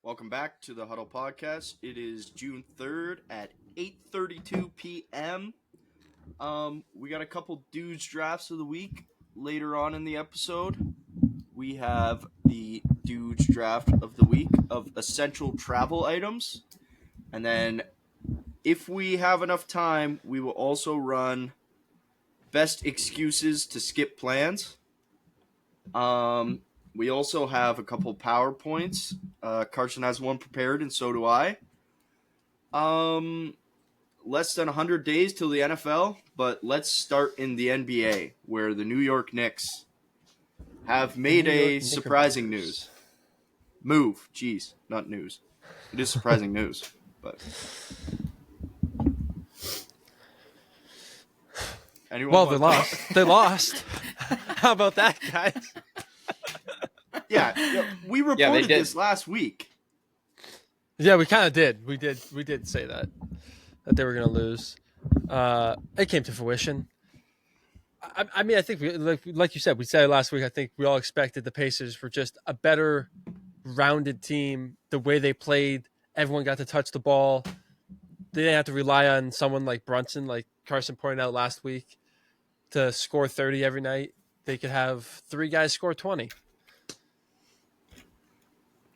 Welcome back to the Huddle Podcast. It is June 3rd at 8:32 p.m. We got a couple dudes drafts of the week later on in the episode. We have the dudes draft of the week of essential travel items. And then if we have enough time, we will also run best excuses to skip plans. We also have a couple PowerPoints. Carson has one prepared, and so do I. Less than 100 days till the NFL, but let's start in the NBA, where the New York Knicks have made a surprising news. Move. Jeez, not news. It is surprising news, but... Well, they lost. They lost. How about that, guys? Yeah, we reported this last week. Yeah, we kind of did. We did say that they were going to lose. It came to fruition. I mean, I think like you said, we said it last week. I think we all expected the Pacers were just a better rounded team. The way they played, everyone got to touch the ball. They didn't have to rely on someone like Brunson, like Carson pointed out last week, to score 30 every night. They could have three guys score 20.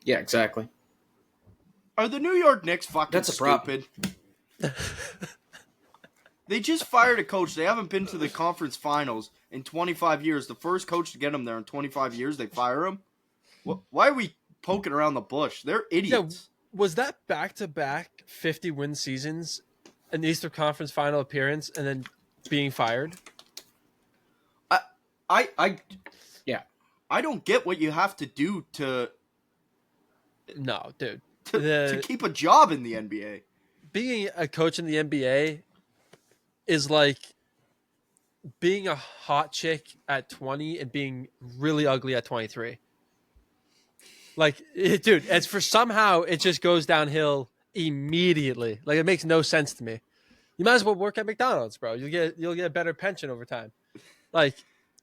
Yeah, exactly. Are the New York Knicks fucking stupid? They just fired a coach. They haven't been to the conference finals in 25 years. The first coach to get them there in 25 years, they fire him. Why are we poking around the bush? They're idiots. Yeah, was that back-to-back 50-win seasons, an Eastern Conference final appearance, and then being fired? I don't get what you have to do to... No, dude. To keep a job in the NBA. Being a coach in the NBA is like being a hot chick at 20 and being really ugly at 23. Like, dude, it's for somehow it just goes downhill immediately. Like, it makes no sense to me. You might as well work at McDonald's, bro. You'll get a better pension over time. Like,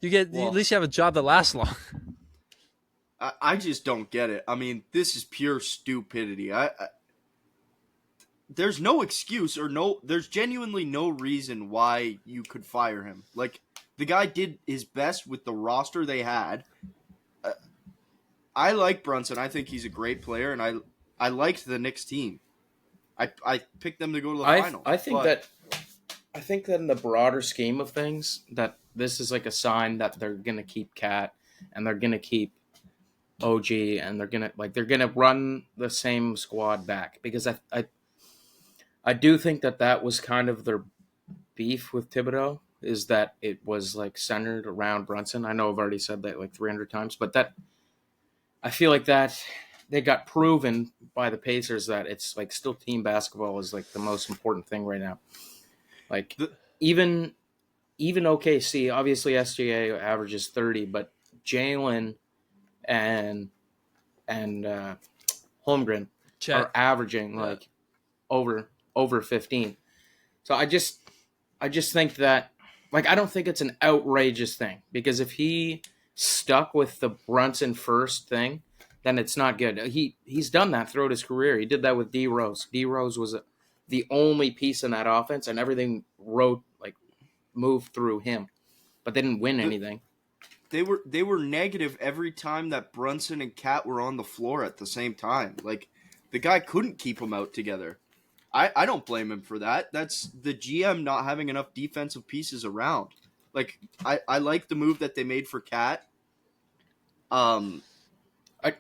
at least you have a job that lasts long. I just don't get it. I mean, this is pure stupidity. There's no excuse there's genuinely no reason why you could fire him. Like, the guy did his best with the roster they had. I like Brunson. I think he's a great player, and I liked the Knicks team. I picked them to go to the final. I think that in the broader scheme of things, that this is like a sign that they're gonna keep Cat and they're gonna keep OG and they're gonna run the same squad back, because I do think that was kind of their beef with Thibodeau, is that it was like centered around Brunson. I know I've already said that like 300 times, but that I feel like that they got proven by the Pacers that it's like still team basketball is like the most important thing right now. Like even OKC, obviously SGA averages 30, but Jalen and Holmgren are averaging like over 15. So I just think that, like, I don't think it's an outrageous thing, because if he stuck with the Brunson first thing, then it's not good. He's done that throughout his career. He did that with D Rose. D Rose was the only piece in that offense, and everything moved through him, but they didn't win anything. They were negative every time that Brunson and Cat were on the floor at the same time. Like, the guy couldn't keep them out together. I don't blame him for that. That's the GM not having enough defensive pieces around. Like, I like the move that they made for Cat. I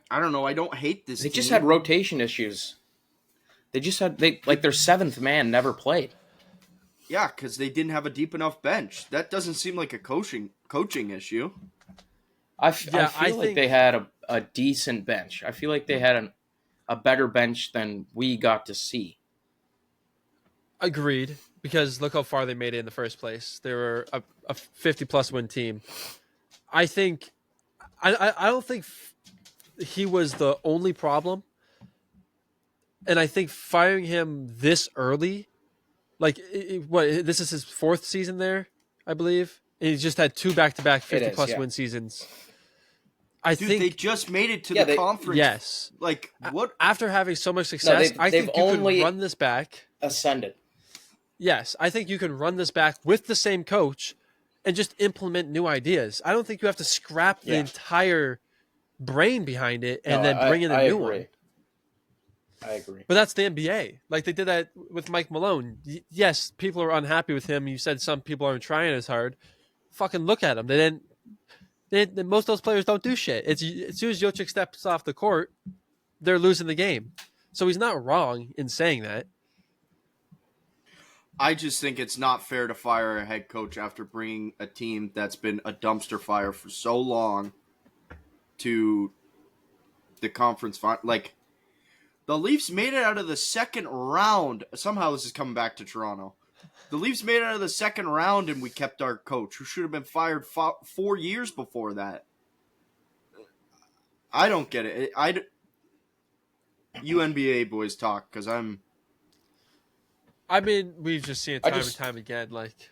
don't know. I don't hate this. They just had rotation issues. Their seventh man never played. Yeah, because they didn't have a deep enough bench. That doesn't seem like a coaching issue. I feel like they had a decent bench. I feel like they had a better bench than we got to see. Agreed, because look how far they made it in the first place. They were a 50-plus win team. I don't think he was the only problem. And I think firing him this early, this is his fourth season there, I believe. And he's just had two back-to-back 50-plus win seasons. I Dude, think they just made it to Yeah, the they- conference. yes. Like, what? After having so much success, I they've think you only- can run this back. Ascended. Yes, I think you can run this back with the same coach and just implement new ideas. I don't think you have to scrap the Yeah. entire brain behind it and No, then bring in a I new agree. one. I agree. But that's the NBA. Like they did that with Mike Malone. Yes, people are unhappy with him. You said some people aren't trying as hard. Fucking look at them. They didn't. Most of those players don't do shit. It's as soon as Jokic steps off the court, they're losing the game. So he's not wrong in saying that. I just think it's not fair to fire a head coach after bringing a team that's been a dumpster fire for so long to the conference final. Like, the Leafs made it out of the second round. Somehow this is coming back to Toronto. The Leafs made it out of the second round, and we kept our coach, who should have been fired 4 years before that. I don't get it. You NBA boys talk, because I'm... I mean, we've just seen it time and time again. Like,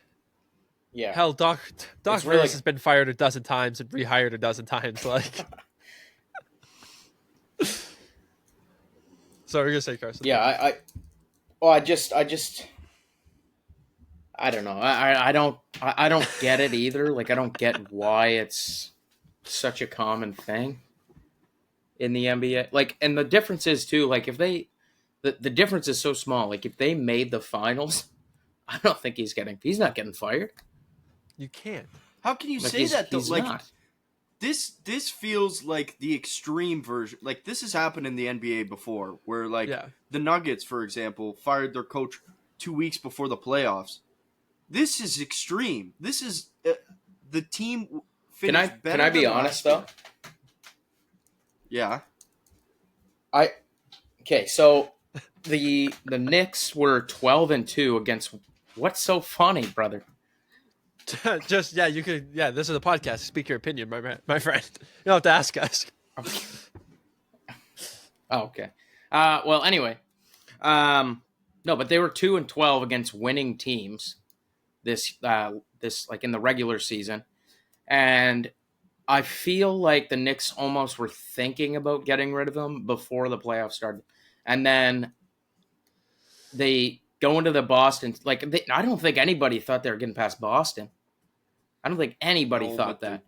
Yeah. hell, Doc Rivers really- has been fired a dozen times and rehired a dozen times. Like, so you're gonna say, Carson? Yeah, I don't know. I don't get it either. Like, I don't get why it's such a common thing in the NBA. Like, and the difference is too, like, if they, the difference is so small. Like, if they made the finals, I don't think he's not getting fired. You can't. How can you Like, say that, though? he's Like, not. this feels like the extreme version. Like, this has happened in the NBA before, where, like, Yeah. the Nuggets, for example, fired their coach 2 weeks before the playoffs. This is extreme. This is the team finished better. Can I be than honest last year. though? Yeah. Okay, so the Knicks were 12-2 against. What's so funny, brother? Just you could. Yeah, this is a podcast. Speak your opinion, my friend. You don't have to ask us. Oh, okay. Well, anyway, no, but they were 2-12 against winning teams this like in the regular season, and I feel like the Knicks almost were thinking about getting rid of them before the playoffs started, and then they go into the Boston. Like, I don't think anybody thought they were getting past Boston. I don't think anybody No, thought but that.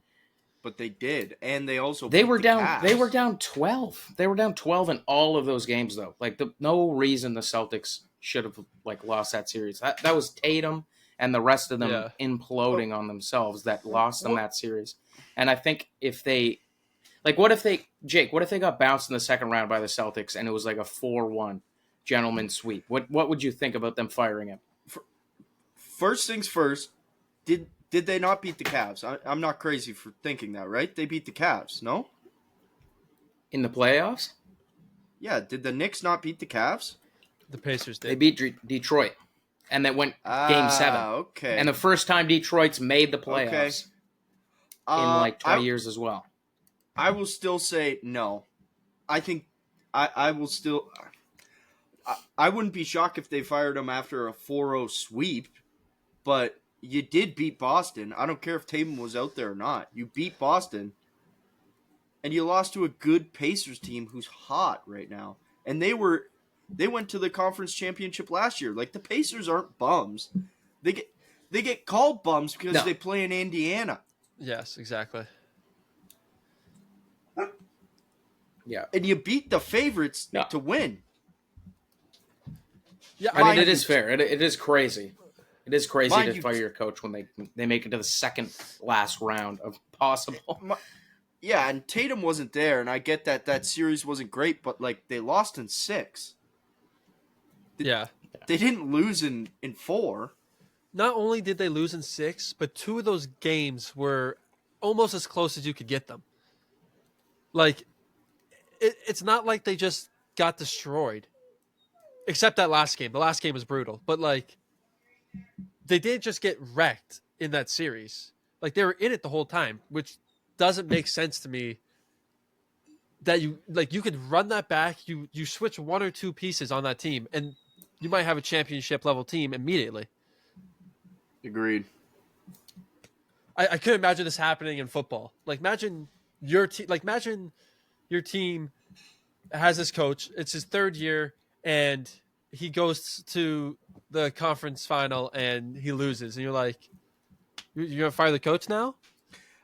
But they did, and they also They beat were the down. Cavs. They were down 12. They were down 12 in all of those games, though. Like, no reason the Celtics should have like lost that series. That was Tatum and the rest of them imploding on themselves that lost them that series. And I think if they, like, what if they got bounced in the second round by the Celtics and it was like a 4-1 gentleman's sweep? What would you think about them firing him? First things first, did they not beat the Cavs? I'm not crazy for thinking that, right? They beat the Cavs, no? In the playoffs? Yeah, did the Knicks not beat the Cavs? The Pacers did. They beat Detroit, and that went Game 7. Okay. And the first time Detroit's made the playoffs in like 20 years as well. I will still say no. I think I will still. I wouldn't be shocked if they fired him after a 4-0 sweep, but you did beat Boston. I don't care if Tatum was out there or not. You beat Boston, and you lost to a good Pacers team who's hot right now. And they went to the conference championship last year. Like, the Pacers aren't bums. They get called bums because they play in Indiana. Yes, exactly. Yeah. And you beat the favorites to win. Yeah, I mean, it is fair. It is crazy. It is crazy Mind to you- fire your coach when they make it to the second last round of possible. Yeah, and Tatum wasn't there, and I get that series wasn't great, but, like, they lost in 6. Yeah. They didn't lose in 4. Not only did they lose in 6, but 2 of those games were almost as close as you could get them. Like, it's not like they just got destroyed. Except that last game. The last game was brutal. But, like, they did just get wrecked in that series. Like, they were in it the whole time, which doesn't make sense to me. That you could run that back, you switch 1 or 2 pieces on that team, and you might have a championship level team immediately. Agreed. I couldn't imagine this happening in football. Like, imagine your team, like imagine your team has this coach. It's his third year, and he goes to the conference final and he loses, and you're like, you're gonna fire the coach now?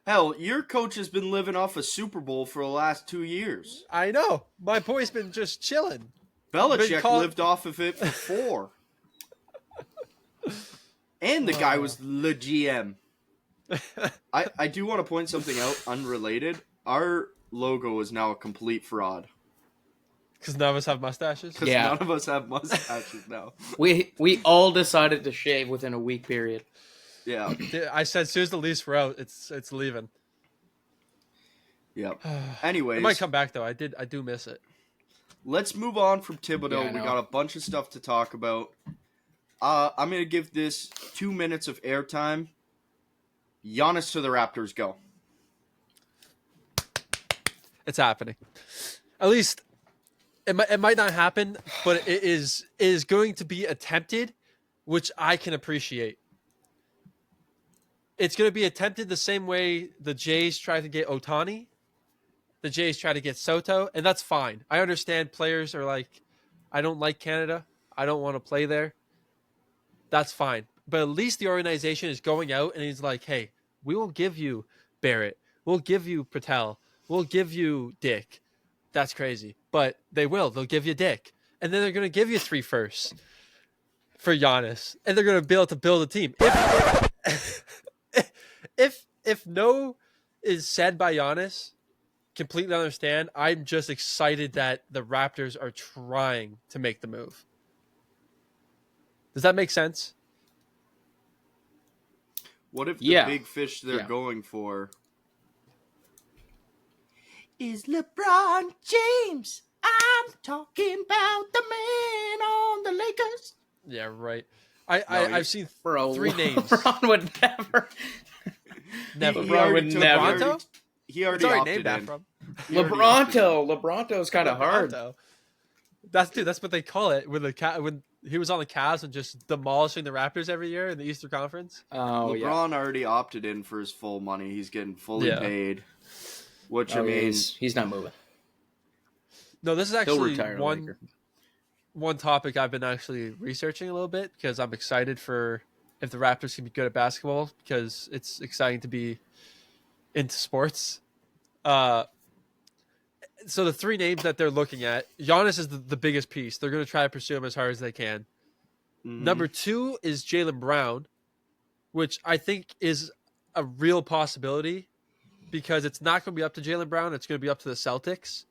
Hell, your coach has been living off a Super Bowl for the last 2 years. I know. My boy's been just chilling. Belichick lived off of it for 4. And the guy was the GM. I do want to point something out, unrelated. Our logo is now a complete fraud. Because none of us have mustaches? Because none of us have mustaches now. We all decided to shave within a week period. Yeah. I said as soon as the lease were out, it's leaving. Yep. Anyways. It might come back, though. I do miss it. Let's move on from Thibodeau. We got a bunch of stuff to talk about. I'm going to give this 2 minutes of airtime. Giannis to the Raptors, go. It's happening. At least it might not happen, but it is going to be attempted, which I can appreciate. It's going to be attempted the same way the Jays tried to get Ohtani. The Jays try to get Soto, and that's fine. I understand players are like, I don't like Canada. I don't want to play there. That's fine. But at least the organization is going out and he's like, hey, we will give you Barrett. We'll give you Patel. We'll give you Dick. That's crazy. But they will. They'll give you Dick. And then they're going to give you 3 firsts for Giannis. And they're going to be able to build a team. If no is said by Giannis, completely understand. I'm just excited that the Raptors are trying to make the move. Does that make sense? What if the big fish they're going for is LeBron James? I'm talking about the man on the Lakers. Yeah, right. I've seen 3 names. LeBron would never. LeBron would never. He already opted in. LeBronto's kind of hard. That's what they call it when he was on the Cavs and just demolishing the Raptors every year in the Eastern Conference. Oh, LeBron already opted in for his full money. He's getting fully paid. Which I mean, he's not moving. No, this is actually one topic I've been actually researching a little bit because I'm excited for if the Raptors can be good at basketball because it's exciting to be into sports. So the 3 names that they're looking at, Giannis is the biggest piece. They're going to try to pursue him as hard as they can. Mm-hmm. Number 2 is Jaylen Brown, which I think is a real possibility because it's not going to be up to Jaylen Brown. It's going to be up to the Celtics.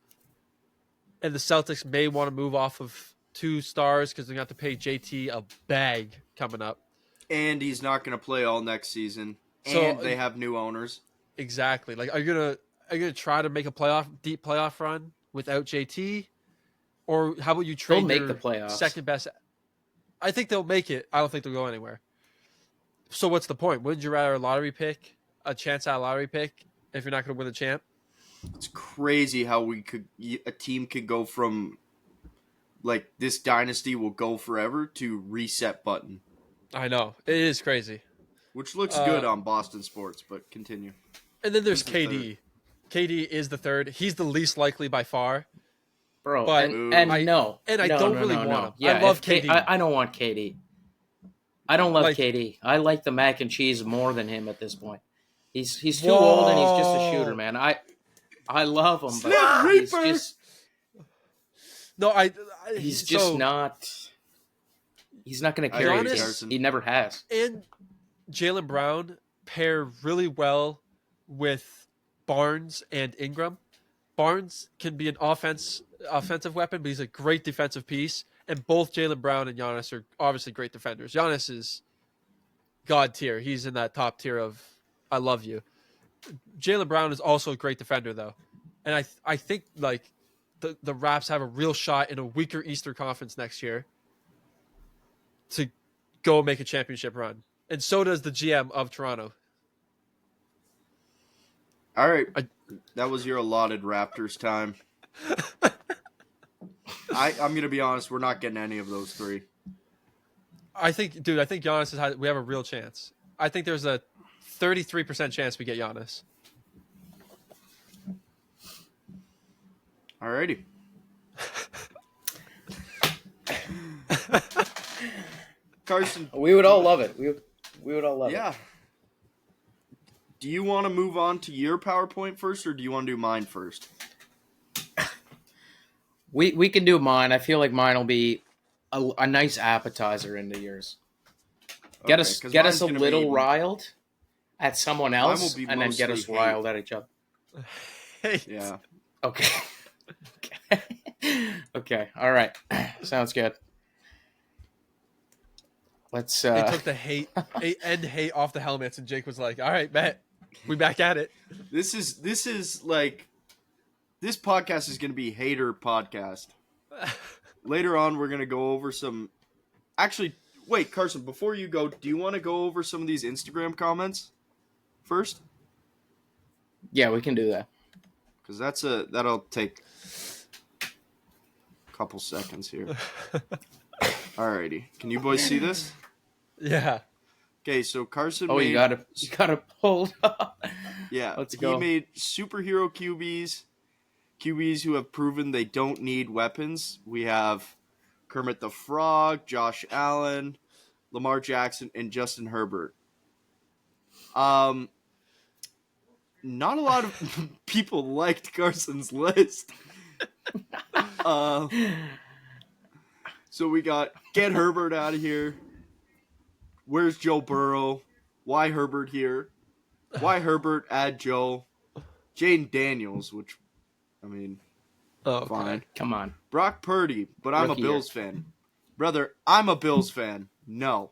And the Celtics may want to move off of 2 stars because they're going to have to pay JT a bag coming up. And he's not going to play all next season. And they have new owners. Exactly. Like, are you gonna try to make a deep playoff run without JT, or how about you trade? They'll make the playoffs. Second best. I think they'll make it. I don't think they'll go anywhere. So what's the point? Wouldn't you rather a chance at a lottery pick, if you're not going to win the champ? It's crazy how a team could go from like this dynasty will go forever to reset button. I know it is crazy. Which looks good on Boston sports, but continue. And then there's KD. KD is the 3rd. He's the least likely by far. Bro, but I don't really want him. Yeah, I love KD. I don't want KD. I don't love KD. I like the mac and cheese more than him at this point. He's too old and he's just a shooter, man. I love him, but he's just he's just not. He's not going to carry it. He never has. And Jaylen Brown pair really well with Barnes and Ingram. Barnes can be an offensive weapon, but he's a great defensive piece. And both Jaylen Brown and Giannis are obviously great defenders. Giannis is God tier. He's in that top tier of I love you. Jaylen Brown is also a great defender, though. And I think like the Raps have a real shot in a weaker Eastern Conference next year to go make a championship run. And so does the GM of Toronto. All right. That was your allotted Raptors time. I'm going to be honest. We're not getting any of those 3. I think Giannis we have a real chance. I think there's a 33% chance we get Giannis. Alrighty. Carson, We would all love it. We would all love yeah. it. Do you want to move on to your PowerPoint first, or do you want to do mine first? We can do mine. I feel like mine will be a nice appetizer into yours. Get us 'cause get mine's us a gonna little be- riled at someone will else, be and then get us mostly riled at each other. Hey. Yeah. Okay. Okay. All right. Sounds good. Let's. They took the hate off the helmets, and Jake was like, "All right, bet we back at it." This is like, this podcast is going to be hater podcast. Later on, we're going to go over some. Actually, wait, Carson. Before you go, do you want to go over some of these Instagram comments first? Yeah, we can do that. Because that'll take a couple seconds here. Alrighty, can you boys see this? Yeah. Okay, so Carson. Oh, made, you gotta hold up. Yeah, Let's go. He made superhero QBs who have proven they don't need weapons. We have Kermit the Frog, Josh Allen, Lamar Jackson, and Justin Herbert. Not a lot of people liked Carson's list. So we got get Herbert out of here. Where's Joe Burrow? Why Herbert here? Why Herbert add Joe? Jaden Daniels, which, I mean, Oh, fine. Come on. Brock Purdy, but I'm Rookie a Bills fan. Brother, I'm a Bills fan. No.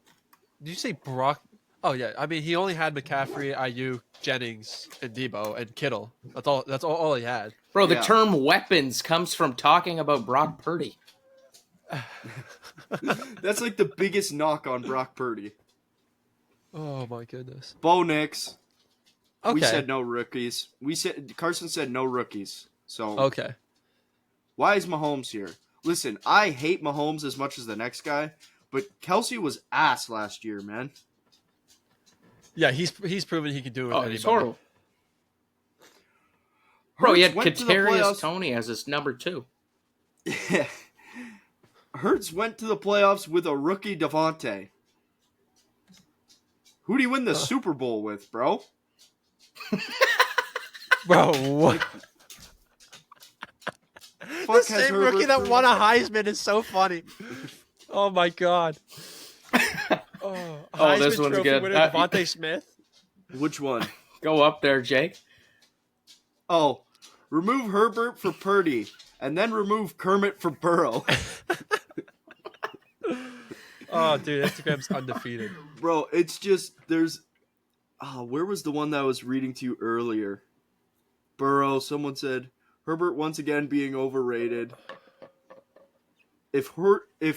Did you say Brock? Oh yeah. I mean, he only had McCaffrey, Ayuk, Jennings, and Debo, and Kittle. That's all he had. Bro, the Yeah. term weapons comes from talking about Brock Purdy. That's like the biggest knock on Brock Purdy. Oh my goodness. Bo Nix. Okay. We said no rookies. Carson said no rookies. So Okay. why is Mahomes here? Listen, I hate Mahomes as much as the next guy, but Kelsey was ass last year, man. Yeah, he's proven he can do it with Oh, anybody. he's horrible. Bro, he had Hurts went to the Kadarius playoffs- Toney as his number 2. Yeah. Hurts went to the playoffs with a rookie Devontae. Who do you win the Super Bowl with, bro? Bro, what? The Fuck has same Herbert rookie that proven- won a Heisman is so funny. Oh my god. Oh, Heisman this one's Trophy good. winner Devontae Smith. Which one? Go up there, Jake. Oh, remove Herbert for Purdy, and then remove Kermit for Burrow. Oh, dude, Instagram's undefeated. Bro, it's just, there's... Oh, where was the one that I was reading to you earlier? Burrow, someone said, Herbert once again being overrated. If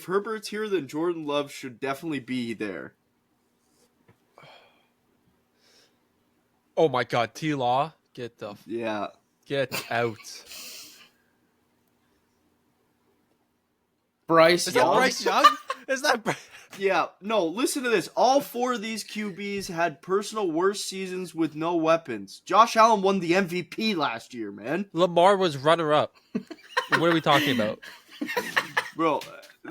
Herbert's here, then Jordan Love should definitely be there. Oh my god, T-Law, get Yeah. out. Bryce Is that Young. Bryce Young? Is that Yeah, no, listen to this. All 4 of these QBs had personal worst seasons with no weapons. Josh Allen won the MVP last year, man. Lamar was runner-up. What are we talking about? Bro,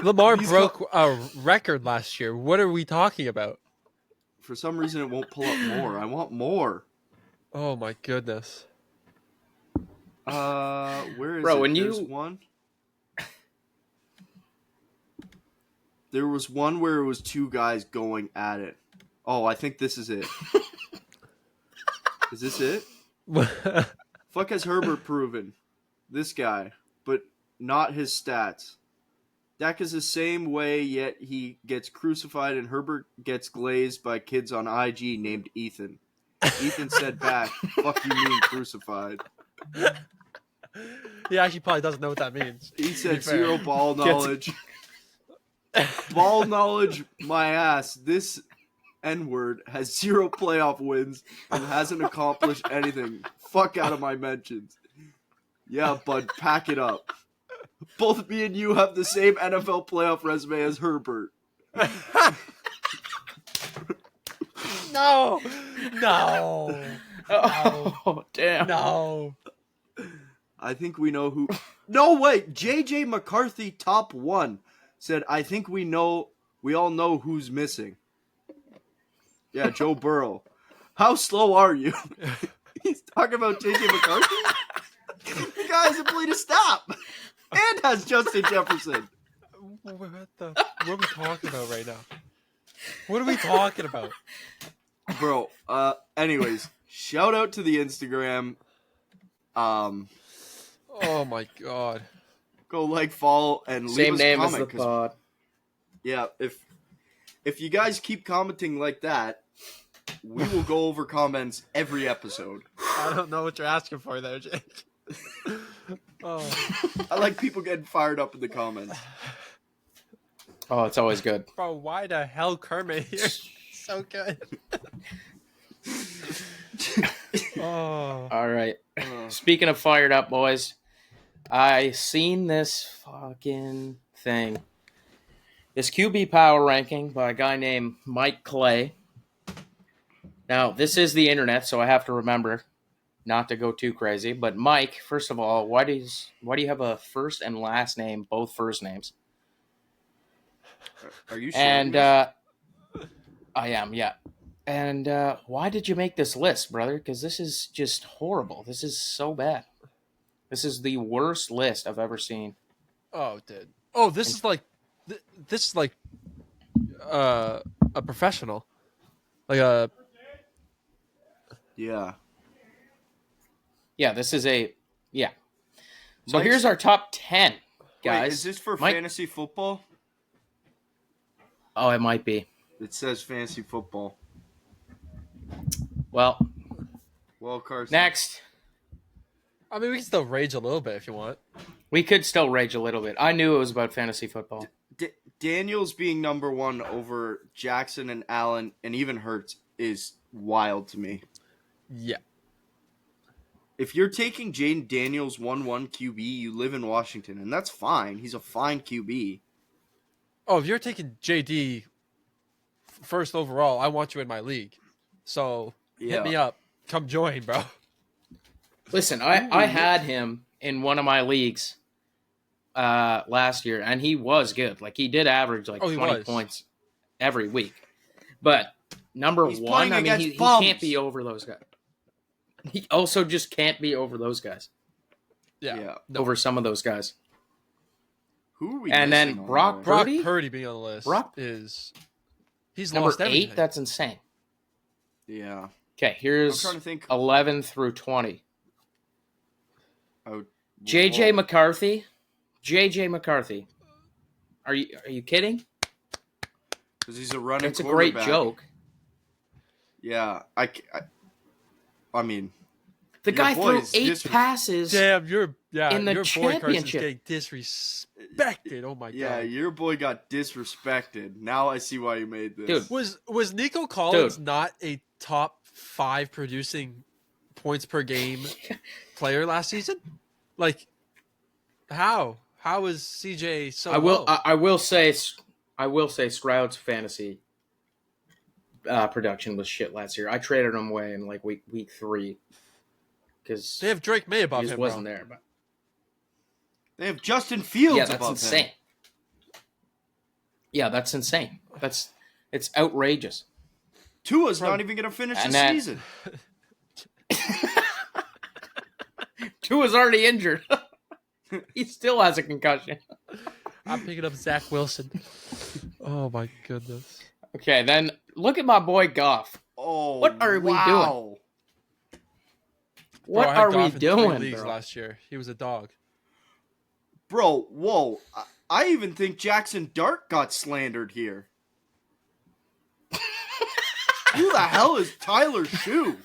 Lamar these broke a record last year. What are we talking about? for some reason it won't pull up more. I want more. Oh my goodness. Where is Bro, it? when There's you- one. There was one where it was 2 guys going at it. Oh, I think this is it. Is this it? Fuck has Herbert proven? This guy, but not his stats. Dak is the same way, yet he gets crucified, and Herbert gets glazed by kids on IG named Ethan. Ethan said back, "Fuck you mean crucified?" He actually probably doesn't know what that means. He to said be fair. zero ball knowledge. Ball knowledge, my ass. This N-word has 0 playoff wins and hasn't accomplished anything. Fuck out of my mentions. Yeah, bud, pack it up. Both me and you have the same NFL playoff resume as Herbert. No. No. Oh, damn. No. I think we know who. No, wait. JJ McCarthy, top 1, said, I think we all know who's missing. Yeah, Joe Burrow. How slow are you? He's talking about JJ McCarthy? The guy hasn't played a snap. And has Justin Jefferson. What are we talking about right now? What are we talking about? Bro, anyways, shout out to the Instagram. Oh my god. Go follow, and leave Same us a name as comment. the pod. Yeah, if you guys keep commenting like that, we will go over comments every episode. I don't know what you're asking for there, Jake. Oh. I like people getting fired up in the comments. Oh, it's always good. Bro, why the hell Kermit here? So good. Oh. All right. Speaking of fired up, boys, I seen this fucking thing. This QB power ranking by a guy named Mike Clay. Now, this is the internet, so I have to remember not to go too crazy. But Mike, first of all, why do you have a first and last name, both first names? Are you sure? And I am, yeah. And why did you make this list, brother? Because this is just horrible. This is so bad. This is the worst list I've ever seen. Oh, dude. Oh, this is like a professional, like a. Yeah. Yeah, this is So Mike's- here's our top 10, guys. Wait, is this for Mike- fantasy football? Oh, it might be. It says fantasy football. Well, Carson. next. I mean, we can still rage a little bit if you want. We could still rage a little bit. I knew it was about fantasy football. Daniels being number 1 over Jackson and Allen and even Hurts is wild to me. Yeah. If you're taking Jaden Daniels 1-1 QB, you live in Washington, and that's fine. He's a fine QB. Oh, if you're taking JD first overall, I want you in my league. So hit me up. Come join, bro. Listen, I had him in one of my leagues last year, and he was good. Like, he did average 20 points every week. But number He's 1, I playing mean, he against bums. can't be over those guys. He also just can't be over those guys. Yeah. Over some of those guys. Who are we And then missing on Brock there? Brock Purdy? Purdy being on the list Brock- he's Number lost 8, everything. that's insane. Yeah. Okay, I'm here's trying to think. 11 through 20. Oh, JJ whoa. McCarthy. JJ McCarthy. Are you kidding? Because he's a running It's a great quarterback. joke. Yeah. I mean, The Your guy boy threw is 8 passes. Damn, in the your boy Carson's championship. getting disrespected. Oh my yeah, god. your boy got disrespected. Now I see why you made this. Dude. Was Nico Collins not a top 5 producing points per game player last season? Like, how is CJ so low? I will say Stroud's fantasy production was shit last year. I traded him away in week 3 because They have Drake May he above just him, wasn't bro. there. But They have Justin Fields yeah, that's above insane. him. Yeah, that's insane. It's outrageous. Tua's not even going to finish the And that- season. Tua's already injured. He still has a concussion. I'm picking up Zach Wilson. Oh my goodness. Okay, then look at my boy Goff. Oh, What are we doing? What Bro, I had are we Goff in 3 doing, leagues bro? last year. He was a dog. Bro, whoa. I even think Jackson Dart got slandered here. Who the hell is Tyler Shue?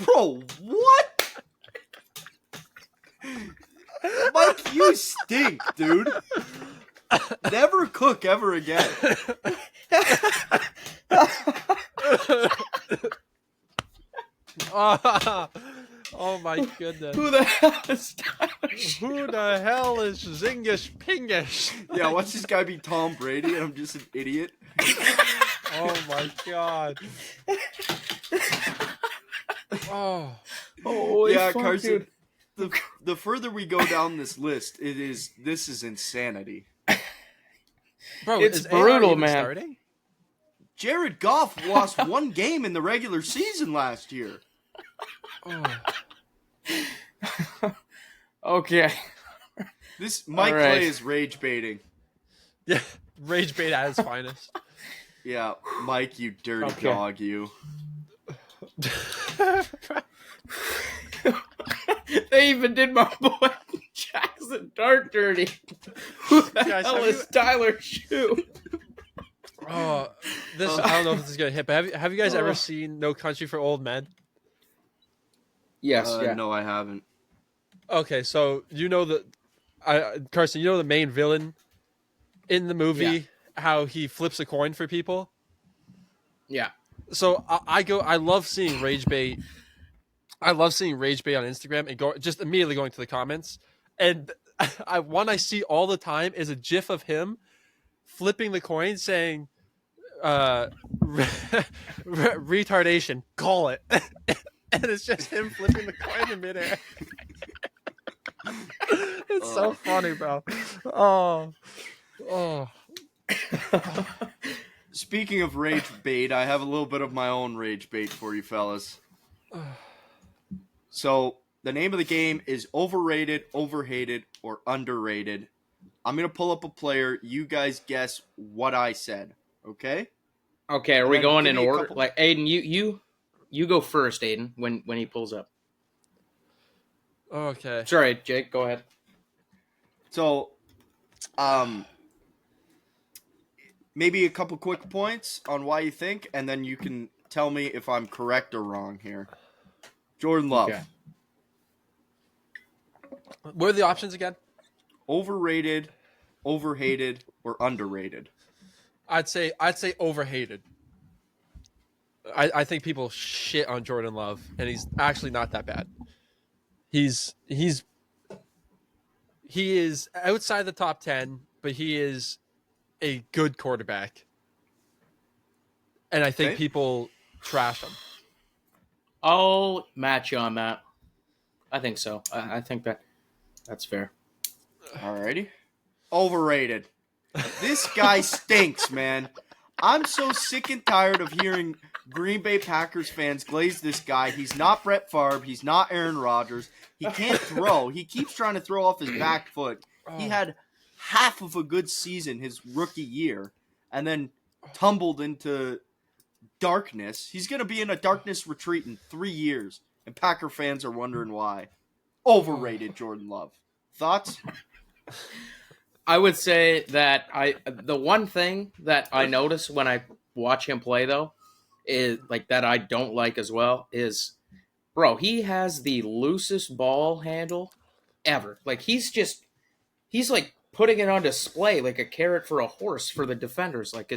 Bro, what? Mike, you stink, dude. Never cook ever again. Oh my goodness. Who the hell is Tyler Shue? Who the hell is Zingish Pingish? Yeah, watch this guy be Tom Brady and I'm just an idiot. Oh my god. Oh, Holy Yeah, fuck, Carson. dude. The further we go down this list, this is insanity. bro, It's is AR brutal, even man. starting? Jared Goff lost one game in the regular season last year. Oh. Okay. This Mike All right. Clay is rage baiting. Yeah, rage bait at its finest. Yeah, Mike, you dirty Okay. dog, you. They even did my boy Jackson Dart dirty. Who the Guys, hell have is you- Tyler Shue? Oh, this I don't know if this is gonna hit, but have you guys Oh. ever seen No Country for Old Men? Yes, yeah. No, I haven't. Okay, so Carson, you know the main villain in the movie, Yeah. how he flips a coin for people. Yeah. So I love seeing rage bait. I love seeing rage bait on Instagram and just immediately going to the comments. And one I see all the time is a GIF of him flipping the coin, saying, "Retardation, call it." And it's just him flipping the coin in midair. It's so funny, bro. Oh. Speaking of rage bait, I have a little bit of my own rage bait for you fellas. So, the name of the game is overrated, overhated, or underrated. I'm going to pull up a player. You guys guess what I said, okay? Okay, are And we then going give in me a order? couple- Like Aiden, you go first, Aiden, when he pulls up. Okay. Sorry, Jake, go ahead. So, maybe a couple quick points on why you think, and then you can tell me if I'm correct or wrong here. Jordan Love. Okay. What are the options again? Overrated, overhated, or underrated? I'd say overhated. I think people shit on Jordan Love, and he's actually not that bad. He is outside the top 10, but he is a good quarterback. And I think Okay. people trash him. I'll match you on that. I think so. I think that's fair. Alrighty. Overrated. This guy stinks, man. I'm so sick and tired of hearing Green Bay Packers fans glaze this guy. He's not Brett Favre. He's not Aaron Rodgers. He can't throw. He keeps trying to throw off his back foot. He had half of a good season his rookie year and then tumbled into darkness. He's going to be in a darkness retreat in 3 years, and Packer fans are wondering why. Overrated Jordan Love. Thoughts? I would say that the one thing that I notice when I watch him play though is like that I don't like as well is, bro, he has the loosest ball handle ever. Like he's like putting it on display like a carrot for a horse for the defenders. Like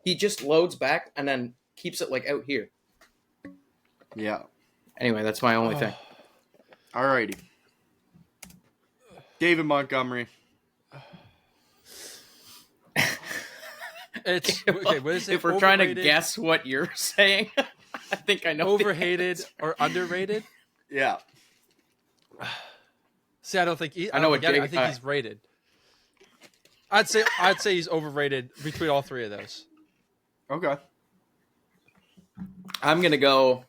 he just loads back and then keeps it like out here. Yeah. Anyway, that's my only thing. Alrighty. David Montgomery. It's okay. What is it? If we're trying to Overrated, guess what you're saying, I think I know. the overhated, answer. or underrated? Yeah. See, I don't think I know what get it. Jake- I think he's rated. I'd say he's overrated between all three of those. Okay. I'm gonna go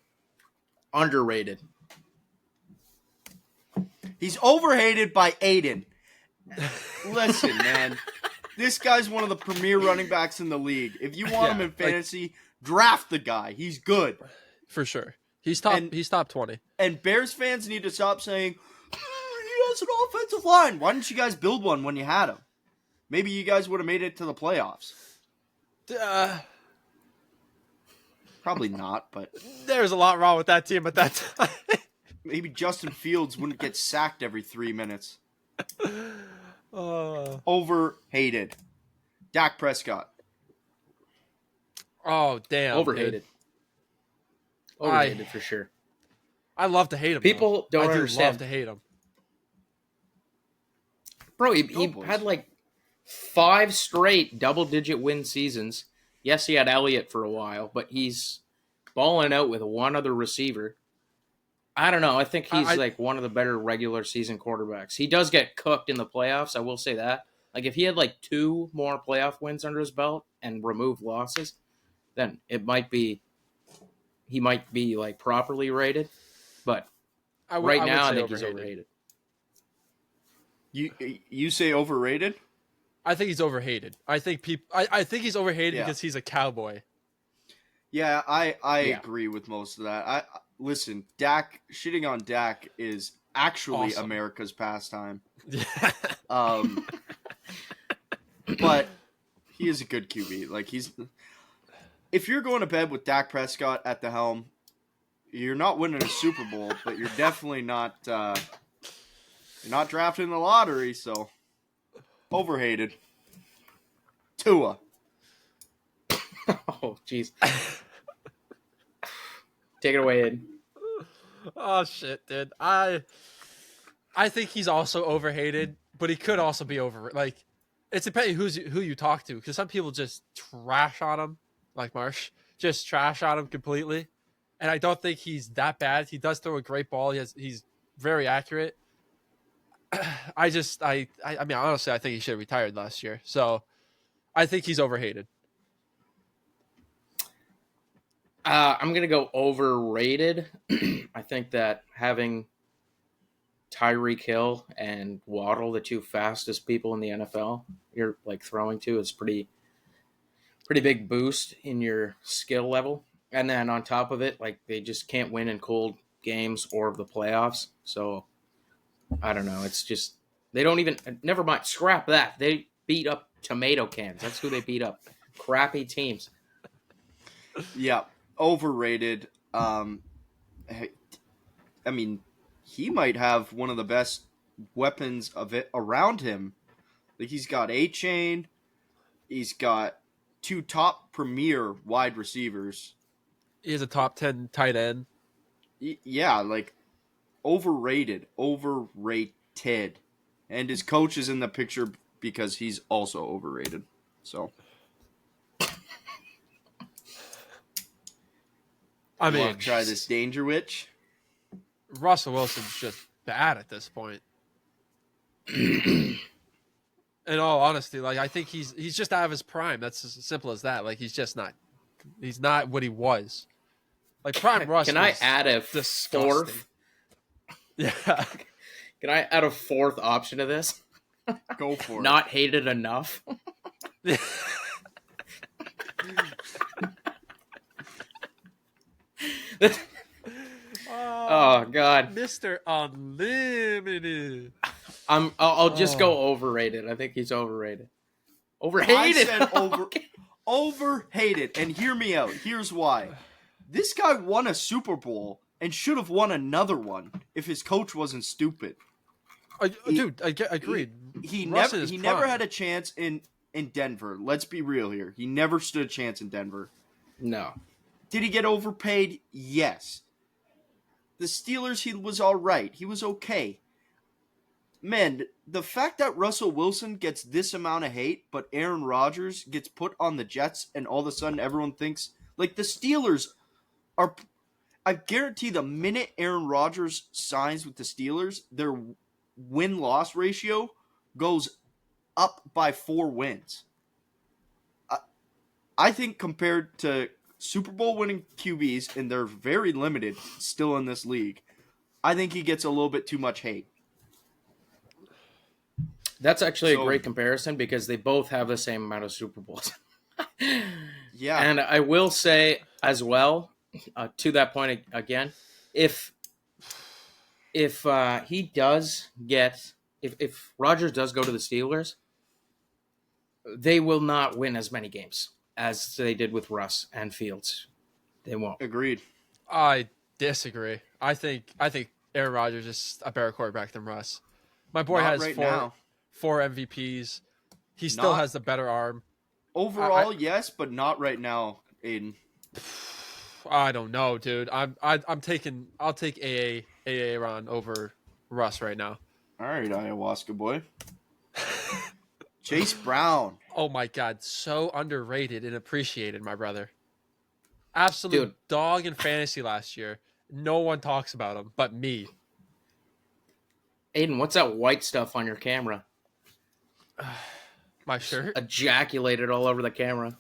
underrated. He's overhated by Aiden. Listen, man. This guy's one of the premier running backs in the league. If you want him in fantasy, draft the guy. He's good. For sure. He's top. And- He's top 20. And Bears fans need to stop saying, he has an offensive line. Why didn't you guys build one when you had him? Maybe you guys would have made it to the playoffs. Probably not, but There's a lot wrong with that team at that time. maybe Justin Fields wouldn't get sacked every 3 minutes. Overhated. Dak Prescott. Oh, damn. Overhated. dude. Overrated for sure. I love to hate him. People though. don't I do understand. love to hate him. Bro, he boys. had like 5 straight double-digit win seasons. Yes, he had Elliott for a while, but he's balling out with one other receiver. I don't know. I think he's I like one of the better regular season quarterbacks. He does get cooked in the playoffs. I will say that. Like if he had like 2 more playoff wins under his belt and remove losses, then he might be like properly rated. But right I would now, I say think he's overrated. overrated. You say overrated? I think he's overhated. I think he's overhated Yeah. because he's a cowboy. Yeah, I Yeah. agree with most of that. Listen, Dak shitting on Dak is actually Awesome. America's pastime. Yeah. But he is a good QB. Like if you're going to bed with Dak Prescott at the helm, you're not winning a Super Bowl, but you're definitely not you're not drafting the lottery, so overhated. Tua. Oh, jeez. Take it away, Ed. Oh shit, dude. I think he's also overhated, but he could also be over. Like, it's depending who you talk to, because some people just trash on him, like Marsh, just trash on him completely. And I don't think he's that bad. He does throw a great ball. He's very accurate. I mean, honestly, I think he should have retired last year. So I think he's overhated. I'm gonna go overrated. I think that having Tyreek Hill and Waddle, the 2 fastest people in the NFL, you're like throwing to, is pretty big boost in your skill level. And then on top of it, like they just can't win in cold games or the playoffs. So I don't know. It's just they don't even. Never mind. Scrap that. They beat up tomato cans. That's who they beat up. Crappy teams. Yeah, overrated. I mean, he might have one of the best weapons of it around him. Like he's got A-Chain, he's got 2 top premier wide receivers. He has a top 10 tight end. Yeah, like overrated, and his coach is in the picture because he's also overrated. So. I You mean, want to try this Danger Witch? Russell Wilson's just bad at this point. In all honesty, like I think he's just out of his prime. That's as simple as that. Like he's not what he was. Like prime Russ. Can I was add a disgusting. fourth? Yeah. Can I add a fourth option to this? Go for it. Not hated enough. Oh God, Mr. Unlimited. I'll just go overrated. I think he's overrated. Overhated. I said overhated. And hear me out. Here's why. This guy won a Super Bowl and should have won another one if his coach wasn't stupid. Dude, I agreed. He never had a chance in Denver. Let's be real here. He never stood a chance in Denver. No. Did he get overpaid? Yes. The Steelers, he was all right. He was okay. Man, the fact that Russell Wilson gets this amount of hate, but Aaron Rodgers gets put on the Jets, and all of a sudden everyone thinks, like, the Steelers are... I guarantee the minute Aaron Rodgers signs with the Steelers, their win-loss ratio goes up by 4 wins. I think compared to Super Bowl winning QBs, and they're very limited still in this league, I think he gets a little bit too much hate. That's actually a great comparison because they both have the same amount of Super Bowls. Yeah. And I will say as well, to that point again, if he does get, if Rodgers does go to the Steelers, they will not win as many games as they did with Russ and Fields. They won't. Agreed. I disagree. I think Aaron Rodgers is a better quarterback than Russ. My boy Not has right 4 now. 4 MVPs. He still has the better arm. Overall, yes, but not right now, Aiden. I don't know, dude. I'll take AA Ron over Russ right now. All right, ayahuasca boy. Chase Brown. Oh my God, so underrated and appreciated, my brother. Absolute Dude. dog in fantasy last year. no one talks about him but me. Aiden, what's that white stuff on your camera? My shirt. Ejaculated all over the camera.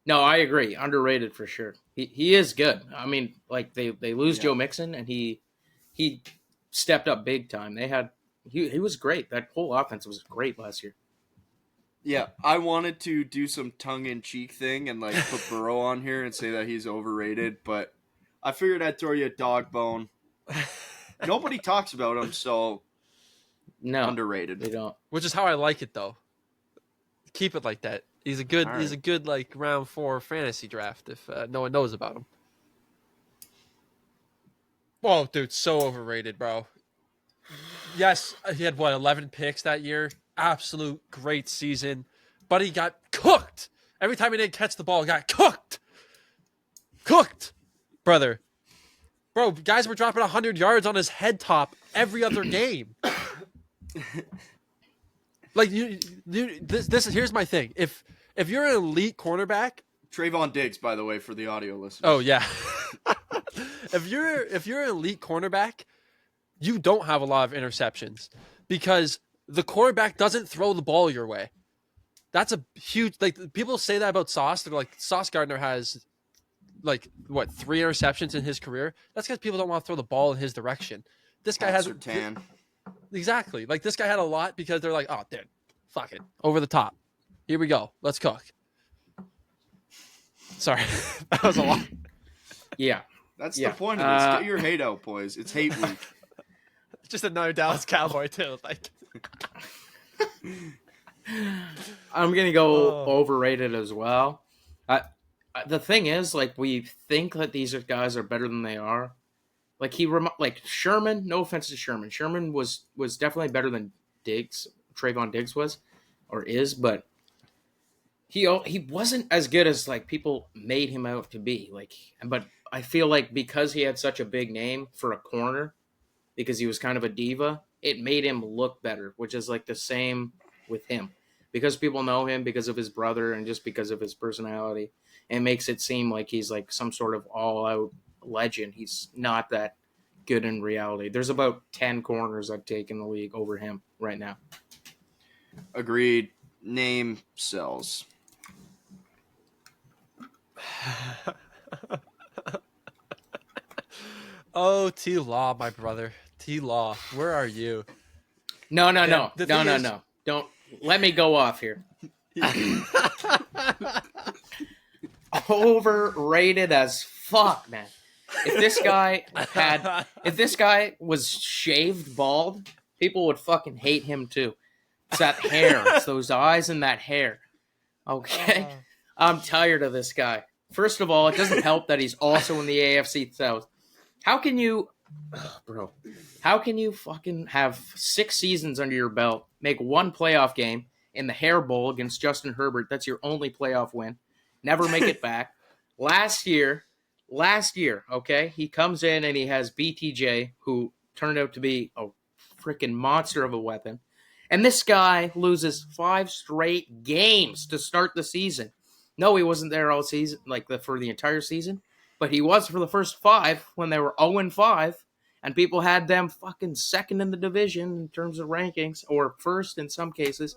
No, I agree. Underrated for sure. He is good. I mean, like they lose Joe Mixon, and he stepped up big time. He was great. That whole offense was great last year. Yeah, I wanted to do some tongue-in-cheek thing and like put Burrow on here and say that he's overrated, but I figured I'd throw you a dog bone. Nobody talks about him, so No, underrated. they don't. Which is how I like it, though. Keep it like that. He's a good. All He's a right. good like round 4 fantasy draft if no one knows about him. Whoa, dude, so overrated, bro. Yes, he had 11 picks that year. Absolute great season, but he got cooked every time he didn't catch the ball. He got cooked, brother. Bro, guys were dropping 100 yards on his head top every other game. Like this is here's my thing. If you're an elite cornerback, Trayvon Diggs, by the way, for the audio listeners. oh yeah. if you're an elite cornerback, you don't have a lot of interceptions because the quarterback doesn't throw the ball your way. That's a huge like people say that about Sauce. They're like Sauce Gardner has like 3 interceptions in his career. That's because people don't want to throw the ball in his direction. This guy has Surtain. exactly like this guy had a lot because they're like, oh dude, fuck it, over the top. Here we go. Let's cook. Sorry, that was a lot. Yeah. That's the point of this. Get your hate out, boys. It's hate week. Just another Dallas Cowboy too. Like, I'm gonna go overrated as well. The thing is, like, we think that these guys are better than they are. Like like Sherman. No offense to Sherman. Sherman was definitely better than Diggs. Trayvon Diggs was, or is, but he wasn't as good as like people made him out to be. Like, but I feel like because he had such a big name for a corner, because he was kind of a diva, it made him look better, which is like the same with him. Because people know him because of his brother and just because of his personality, it makes it seem like he's like some sort of all-out legend. He's not that good in reality. There's about 10 corners I'd take in the league over him right now. Agreed. Name sells. oh, T Law, my brother. T Law, where are you? No. the thing is- No. Don't let me go off here. Overrated as fuck, man. If this guy was shaved bald, people would fucking hate him too. It's that hair. It's those eyes and that hair. Okay? I'm tired of this guy. First of all, it doesn't help that he's also in the AFC South. How can you fucking have 6 seasons under your belt, make 1 playoff game in the Hair Bowl against Justin Herbert? That's your only playoff win. Never make it back. Last year, okay, he comes in and he has BTJ, who turned out to be a freaking monster of a weapon. And this guy loses 5 straight games to start the season. No, he wasn't there all season, for the entire season, but he was for the first 5 when they were 0-5, and people had them fucking second in the division in terms of rankings, or first in some cases.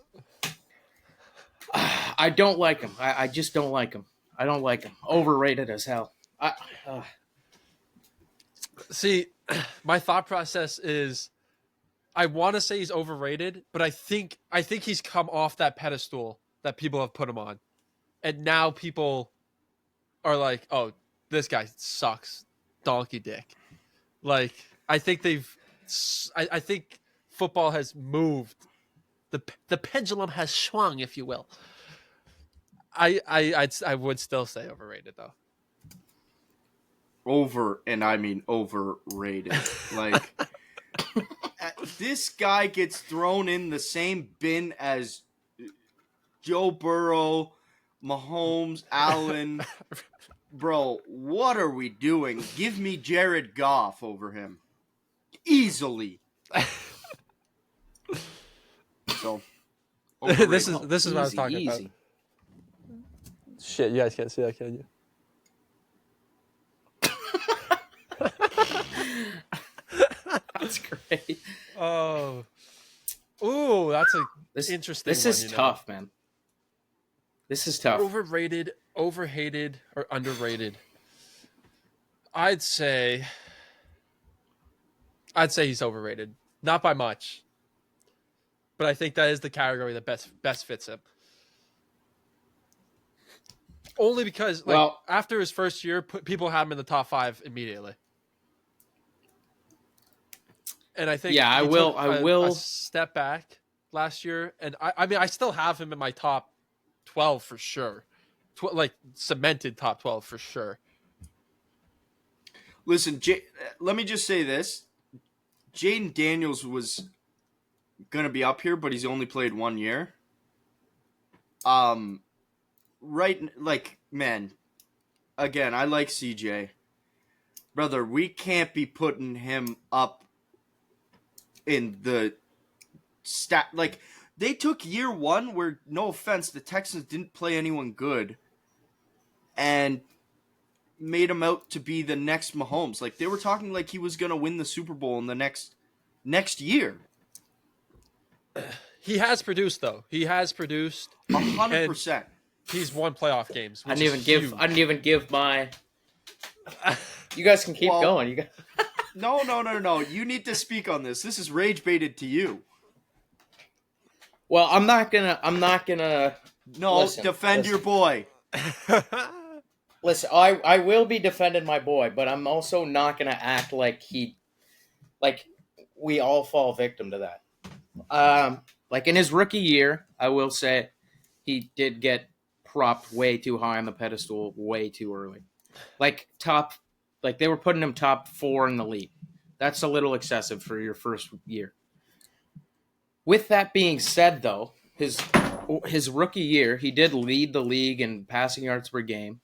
I don't like him. I just don't like him. I don't like him. Overrated as hell. See, my thought process is I want to say he's overrated, but I think he's come off that pedestal that people have put him on. And now people are like, oh, this guy sucks. Donkey dick. Like, I think I think football has moved. The pendulum has swung, if you will. I would still say overrated, though. And I mean overrated. Like, this guy gets thrown in the same bin as Joe Burrow, Mahomes, Allen. Bro, what are we doing? Give me Jared Goff over him. Easily. So, this is what I was talking about. Easy. Shit, you guys can't see that, can you? That's great. Oh, ooh, that's a interesting. This is one, tough, man. This is tough. Overrated, overhated, or underrated? I'd say he's overrated. Not by much, but I think that is the category that best fits him. Only because, after his first year, people had him in the top 5 immediately. And I think I will a step back last year, and I mean I still have him in my top 12 for sure, cemented top 12 for sure. Listen, let me just say this: Jaden Daniels was gonna be up here, but he's only played 1 year. Man, again, I like CJ, brother. We can't be putting him up in the stat. Like, they took year 1 where, no offense, the Texans didn't play anyone good, and made him out to be the next Mahomes. Like, they were talking like he was gonna win the Super Bowl in the next year. He has produced, though. He has produced 100%. He's won playoff games. I didn't even give my. You guys can keep going. You guys. No. You need to speak on this. This is rage baited to you. Well, I'm not gonna. No, defend your boy. Listen, I will be defending my boy, but I'm also not gonna act like we all fall victim to that. Like in his rookie year, I will say he did get propped way too high on the pedestal way too early. They were putting him top 4 in the league. That's a little excessive for your first year. With that being said, though, his rookie year, he did lead the league in passing yards per game.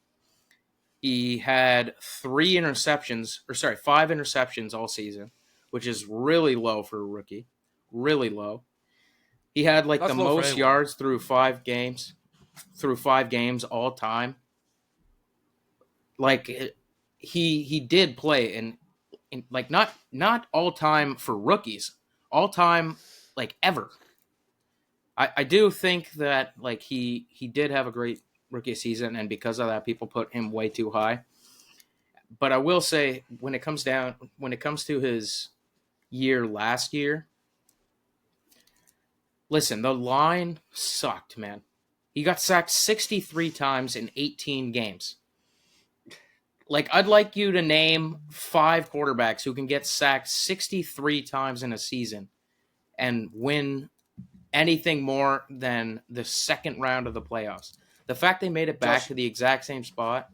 He had 5 interceptions all season, which is really low for a rookie. Really low. He had the most yards through 5 games all time. He did play in not all time for rookies, all time ever. I do think that he did have a great rookie season, and because of that, people put him way too high. But I will say, when it comes to his year last year, listen, the line sucked, man. He got sacked 63 times in 18 games. I'd like you to name 5 quarterbacks who can get sacked 63 times in a season and win anything more than the second round of the playoffs. The fact they made it back to the exact same spot.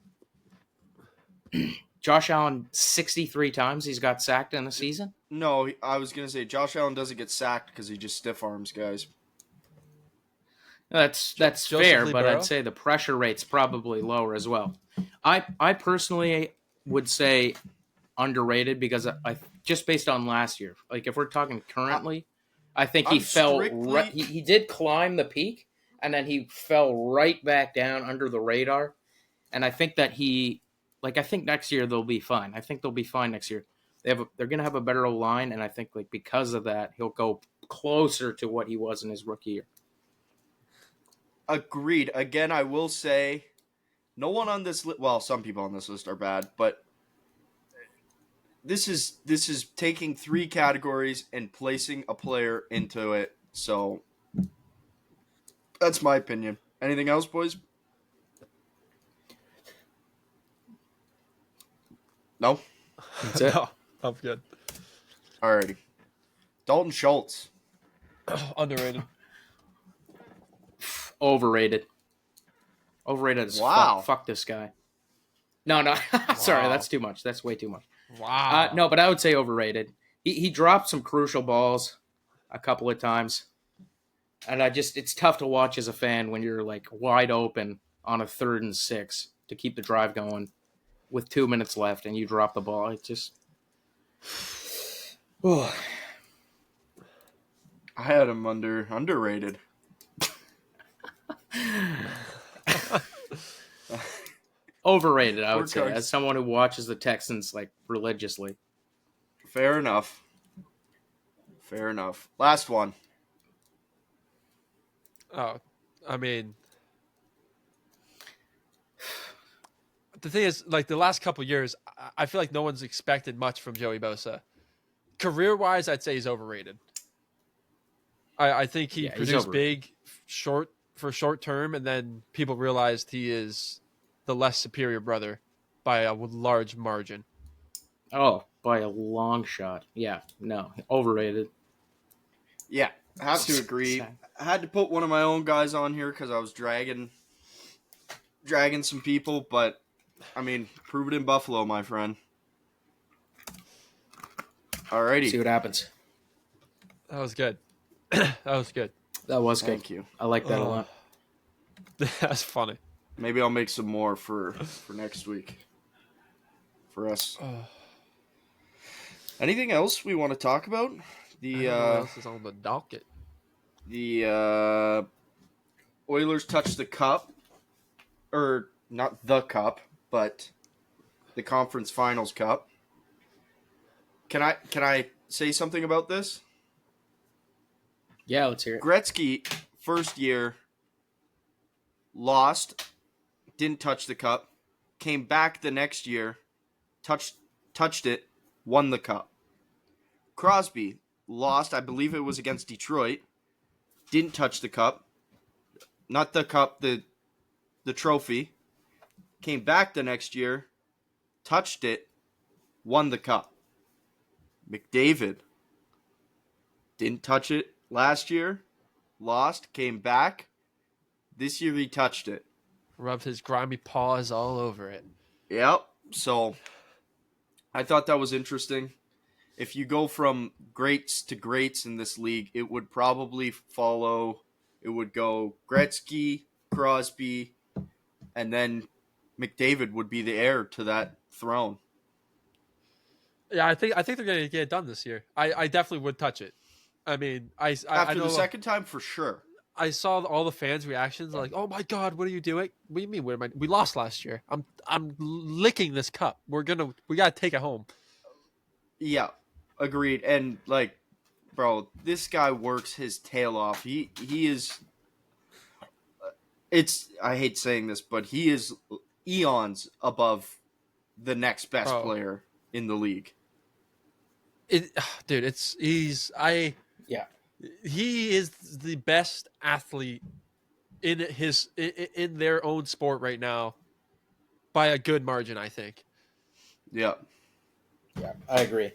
Josh Allen, 63 times he's got sacked in a season? No, I was going to say Josh Allen doesn't get sacked because he just stiff arms guys. That's fair, but I'd say the pressure rate's probably lower as well. I personally would say underrated because I just based on last year. If we're talking currently, I think he fell right. He did climb the peak, and then he fell right back down under the radar. And I think that I think next year they'll be fine. I think they'll be fine next year. They're gonna have a better line, and I think because of that, he'll go closer to what he was in his rookie year. Agreed. Again, I will say, no one on this list. Well, some people on this list are bad, but this is taking 3 categories and placing a player into it. So that's my opinion. Anything else, boys? No? That's it. No, I'm good. Alrighty. Dalton Schultz. Underrated. Overrated. Overrated as fuck. Fuck this guy. No. Sorry, that's too much. That's way too much. Wow. No, but I would say overrated. He dropped some crucial balls a couple of times. And it's tough to watch as a fan when you're wide open on a 3rd and 6 to keep the drive going with 2 minutes left and you drop the ball. It just. Oh. I had him underrated. Overrated, I would say, as someone who watches the Texans religiously. Fair enough. Fair enough. Last one. Oh, I mean, the thing is, like the last couple years, I feel like no one's expected much from Joey Bosa. Career-wise, I'd say he's overrated. I think he Yeah, he's produced overrated. big, short term, and then people realized he is the less superior brother by a large margin. Oh, by a long shot. Yeah, no, overrated. Yeah, I have to agree. I had to put one of my own guys on here because I was dragging some people, but I mean, prove it in Buffalo, my friend. Alrighty. See what happens. That was good. That was good. That was good. Thank you. I like that a lot. That's funny. Maybe I'll make some more for next week. For us. Anything else we want to talk about? I don't know what else is on the docket. The Oilers touched the cup, or not the cup, but the conference finals cup. Can I say something about this? Yeah, let's hear it. Gretzky, first year, lost, didn't touch the cup, came back the next year, touched it, won the cup. Crosby lost, I believe it was against Detroit, didn't touch the cup, not the cup, the trophy, came back the next year, touched it, won the cup. McDavid didn't touch it last year, lost, came back. This year he touched it. Rubbed his grimy paws all over it. Yep. So I thought that was interesting. If you go from greats to greats in this league, it would probably follow. It would go Gretzky, Crosby, and then McDavid would be the heir to that throne. Yeah, I think they're gonna get it done this year. I definitely would touch it. I mean, I After know the second time, for sure. I saw all the fans' reactions like, "Oh my god, what are you doing? What do you mean? We lost last year. I'm licking this cup. We gotta take it home." Yeah, agreed. And like, bro, this guy works his tail off. He is. I hate saying this, but he is eons above the next best player in the league. Dude, Yeah. he is the best athlete in their own sport right now by a good margin, I think. Yeah. Yeah, I agree.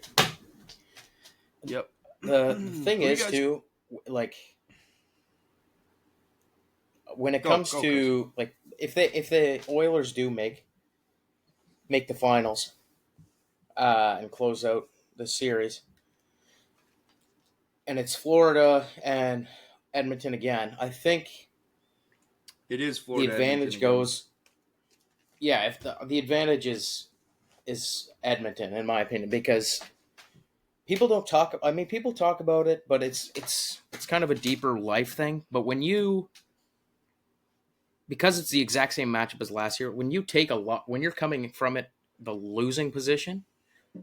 Yep. The thing is, too, like, when it comes to, like, if the Oilers do make the finals and close out the series, and it's Florida and Edmonton again, I think it is Florida. The advantage goes. Yeah, if the advantage is Edmonton, in my opinion, because people don't talk. I mean, people talk about it, but it's kind of a deeper life thing. But because it's the exact same matchup as last year, when you're coming from it, the losing position,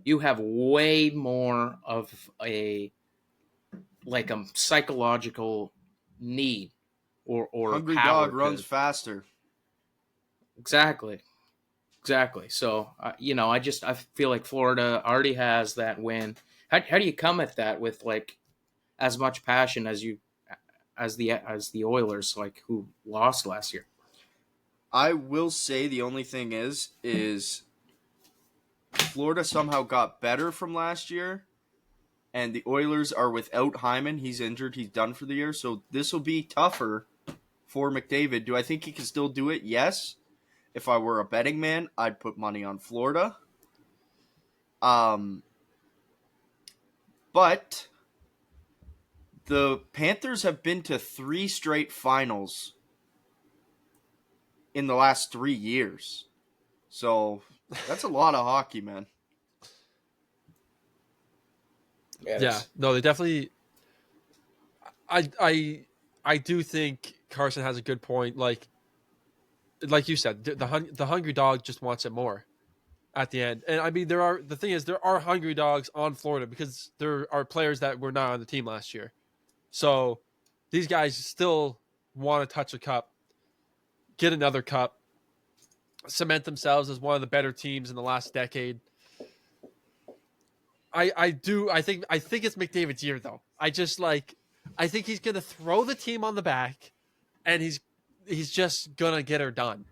you have way more of a psychological need or hungry power dog runs faster. Exactly. So I feel like Florida already has that win. How do you come at that with like as much passion as the Oilers, like, who lost last year? I will say the only thing is Florida somehow got better from last year, and the Oilers are without Hyman. He's injured. He's done for the year. So this will be tougher for McDavid. Do I think he can still do it? Yes. If I were a betting man, I'd put money on Florida. But the Panthers have been to 3 straight finals in the last 3 years. So that's a lot of hockey, man. Yeah, no, they definitely. I do think Carson has a good point. Like you said, the hungry dog just wants it more, at the end. And I mean, there are hungry dogs on Florida because there are players that were not on the team last year. So these guys still want to touch a cup, get another cup, cement themselves as one of the better teams in the last decade. I think it's McDavid's year though. I think he's gonna throw the team on the back, and he's just gonna get her done.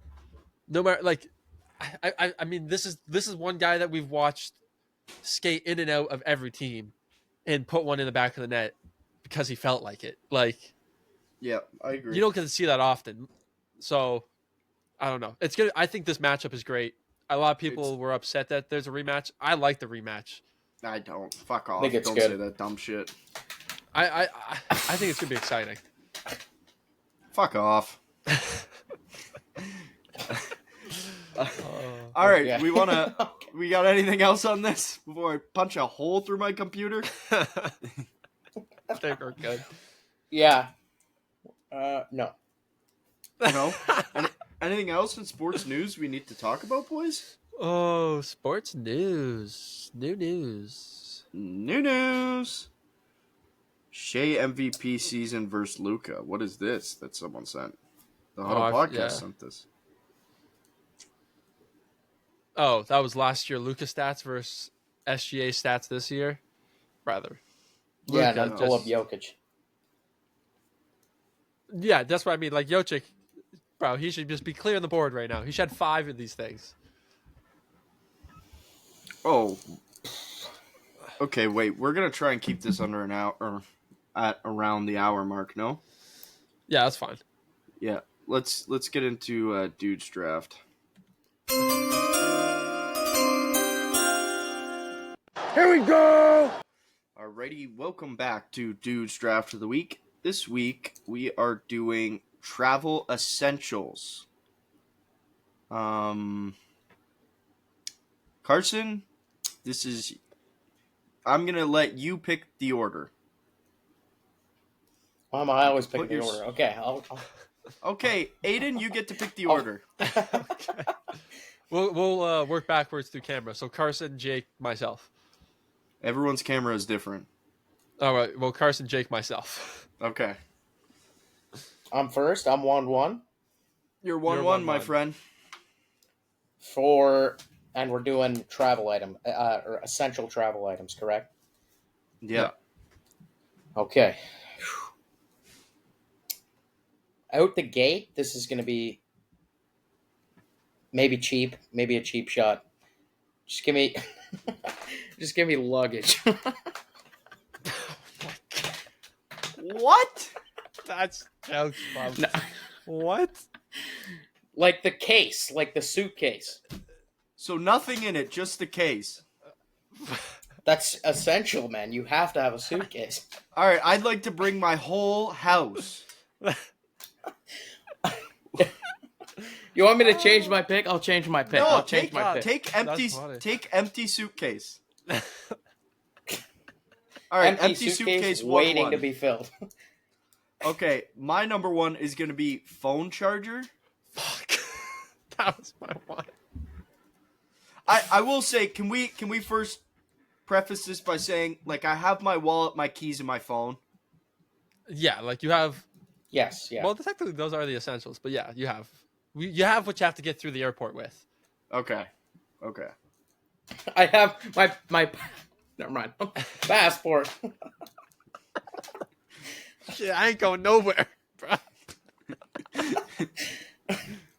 No matter I mean this is one guy that we've watched skate in and out of every team and put one in the back of the net because he felt like it. Yeah, I agree. You don't get to see that often. So I don't know. I think this matchup is great. A lot of people were upset that there's a rematch. I like the rematch. I don't. Fuck off. I think it's Don't good. say that dumb shit. I think it's gonna be exciting. Fuck off. All right, yeah. we got anything else on this before I punch a hole through my computer? I think we're good. Yeah. No. No? Anything else in sports news we need to talk about, boys? Oh, sports news. New news. New news. Shea MVP season versus Luka. What is this that someone sent? The Huddle Podcast sent this. Oh, that was last year Luka stats versus SGA stats this year? Rather. Yeah, Luka and pull up Jokic. Yeah, that's what I mean. Like Jokic, bro, he should just be clear on the board right now. He should have 5 of these things. Oh. Okay, wait. We're going to try and keep this under an hour, or at around the hour mark, no? Yeah, that's fine. Yeah. Let's get into Dude's Draft. Here we go! Alrighty, welcome back to Dude's Draft of the Week. This week, we are doing travel essentials. Carson, I'm going to let you pick the order. Why am I always picking the order? Okay, Okay, Aiden, you get to pick the order. Okay. We'll work backwards through camera. So Carson, Jake, myself. Everyone's camera is different. All right. Well, Carson, Jake, myself. Okay. I'm first. I'm 1-1. You're 1-1, my friend. And we're doing travel item, or essential travel items, correct? Yeah. Okay. Out the gate, this is going to be maybe cheap, maybe a cheap shot. Just give me luggage. What? That's jokes, Bob. No. What? Like the case, like the suitcase. So nothing in it, just the case. That's essential, man. You have to have a suitcase. All right, I'd like to bring my whole house. You want me to change my pick? I'll change my pick. No, I'll change my pick. Take empty suitcase. All right, empty suitcase waiting 1-1. to be filled. Okay, my number 1 is going to be phone charger. Fuck. That was my one. I will say, can we first preface this by saying, like, I have my wallet, my keys, and my phone. Yeah, like you have. Yes, yeah. Well, technically, those are the essentials, but yeah, you have. You have what you have to get through the airport with. Okay. I have my never mind. Passport. Shit, I ain't going nowhere, bro.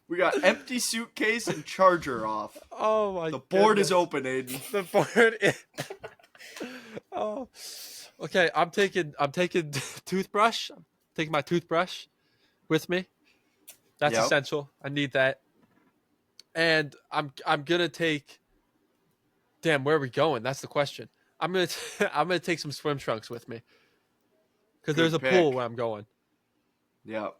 We got empty suitcase and charger off. Oh my! The board is open, Aiden. The board is. Oh, okay. I'm taking toothbrush. I'm taking my toothbrush with me. That's essential. I need that. And I'm gonna take. Damn, where are we going? That's the question. I'm gonna take some swim trunks with me because there's a pool where I'm going. Yeah.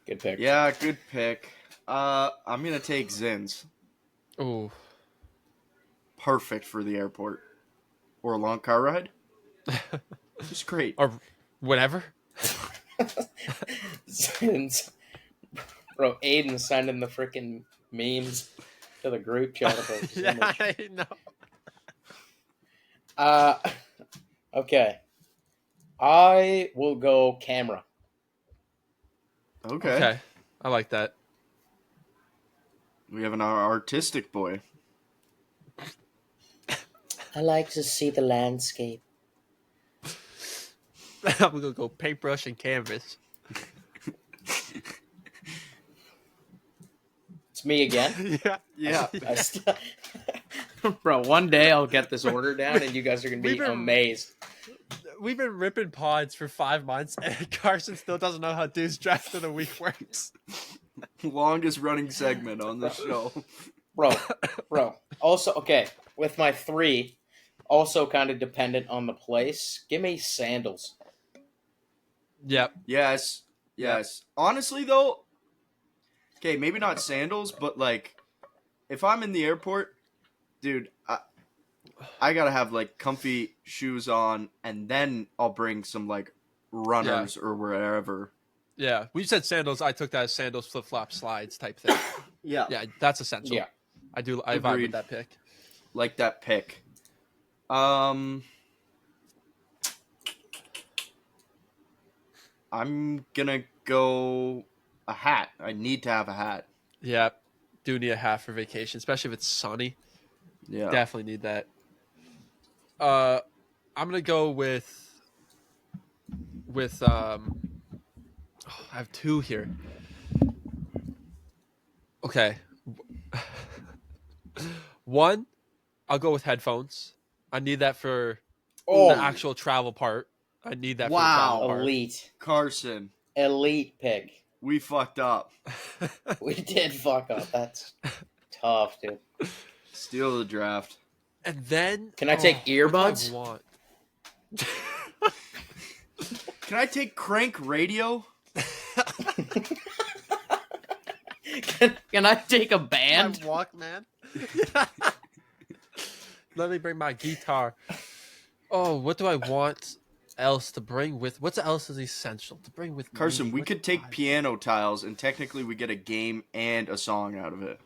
Good pick. Yeah, good pick. I'm gonna take Zins. Ooh. Perfect for the airport or a long car ride. Just great. Or whatever. Since bro, Aiden sending the freaking memes. to the group chat about this Yeah, image. I know. Okay. I will go camera. Okay. Okay, I like that. We have an artistic boy. I like to see the landscape. I'm gonna go paintbrush and canvas. It's me again. Yeah, Yeah. Bro, one day I'll get this order down and you guys are going to be We've been- amazed. we've been ripping pods for 5 months, and Carson still doesn't know how dude's draft of the week works. Longest running segment on the show. Bro. Also, okay, with my 3, also kind of dependent on the place. Give me sandals. Yep. Yes. Honestly, though, okay, maybe not sandals, but like, if I'm in the airport, dude, I gotta have like comfy shoes on, and then I'll bring some like runners or wherever. Yeah, we said sandals. I took that as sandals, flip flop, slides type thing. Yeah, Yeah, that's essential. Yeah. I vibe Agreed. with that pick. like that pick. I'm gonna go a hat. I need to have a hat. Yeah, do need a hat for vacation, especially if it's sunny. Yeah. Definitely need that. I'm gonna go with I have 2 here. Okay. One, I'll go with headphones. I need that for the actual travel part. I need that Wow. for the travel part. Carson, Elite pick. we fucked up. We did fuck up. That's tough, dude. Steal the draft. And then Can I take what do I earbuds? want? Can I take crank radio? Can I take a band? Walkman. Let me bring my guitar. Oh, what do I want else to bring with? What else is essential to bring with? Carson, me? we What could do take I- piano tiles, and technically we get a game and a song out of it.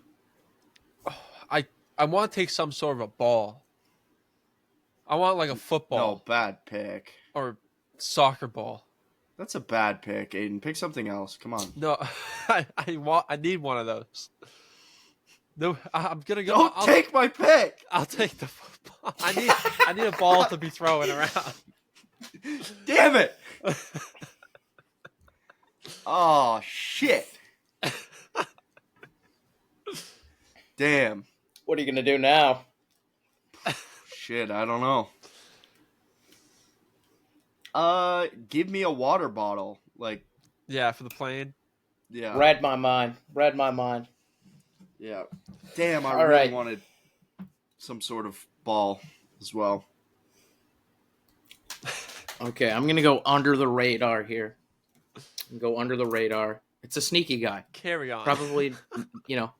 I want to take some sort of a ball. I want like a No, football bad pick. or soccer ball. That's a bad pick, Aiden. Pick something else. Come on. No, I need one of those. No, I'm gonna go. Don't take my pick. I'll take the football. I need a ball to be throwing around. Damn it. Oh, shit. Damn. What are you gonna do now? Shit, I don't know. Give me a water bottle. Like, Yeah, for the plane. yeah. Read my mind. Yeah. Damn, I All really right. wanted some sort of ball as well. Okay, I'm gonna go under the radar here. Go under the radar. It's a sneaky guy. Carry on. Probably, no.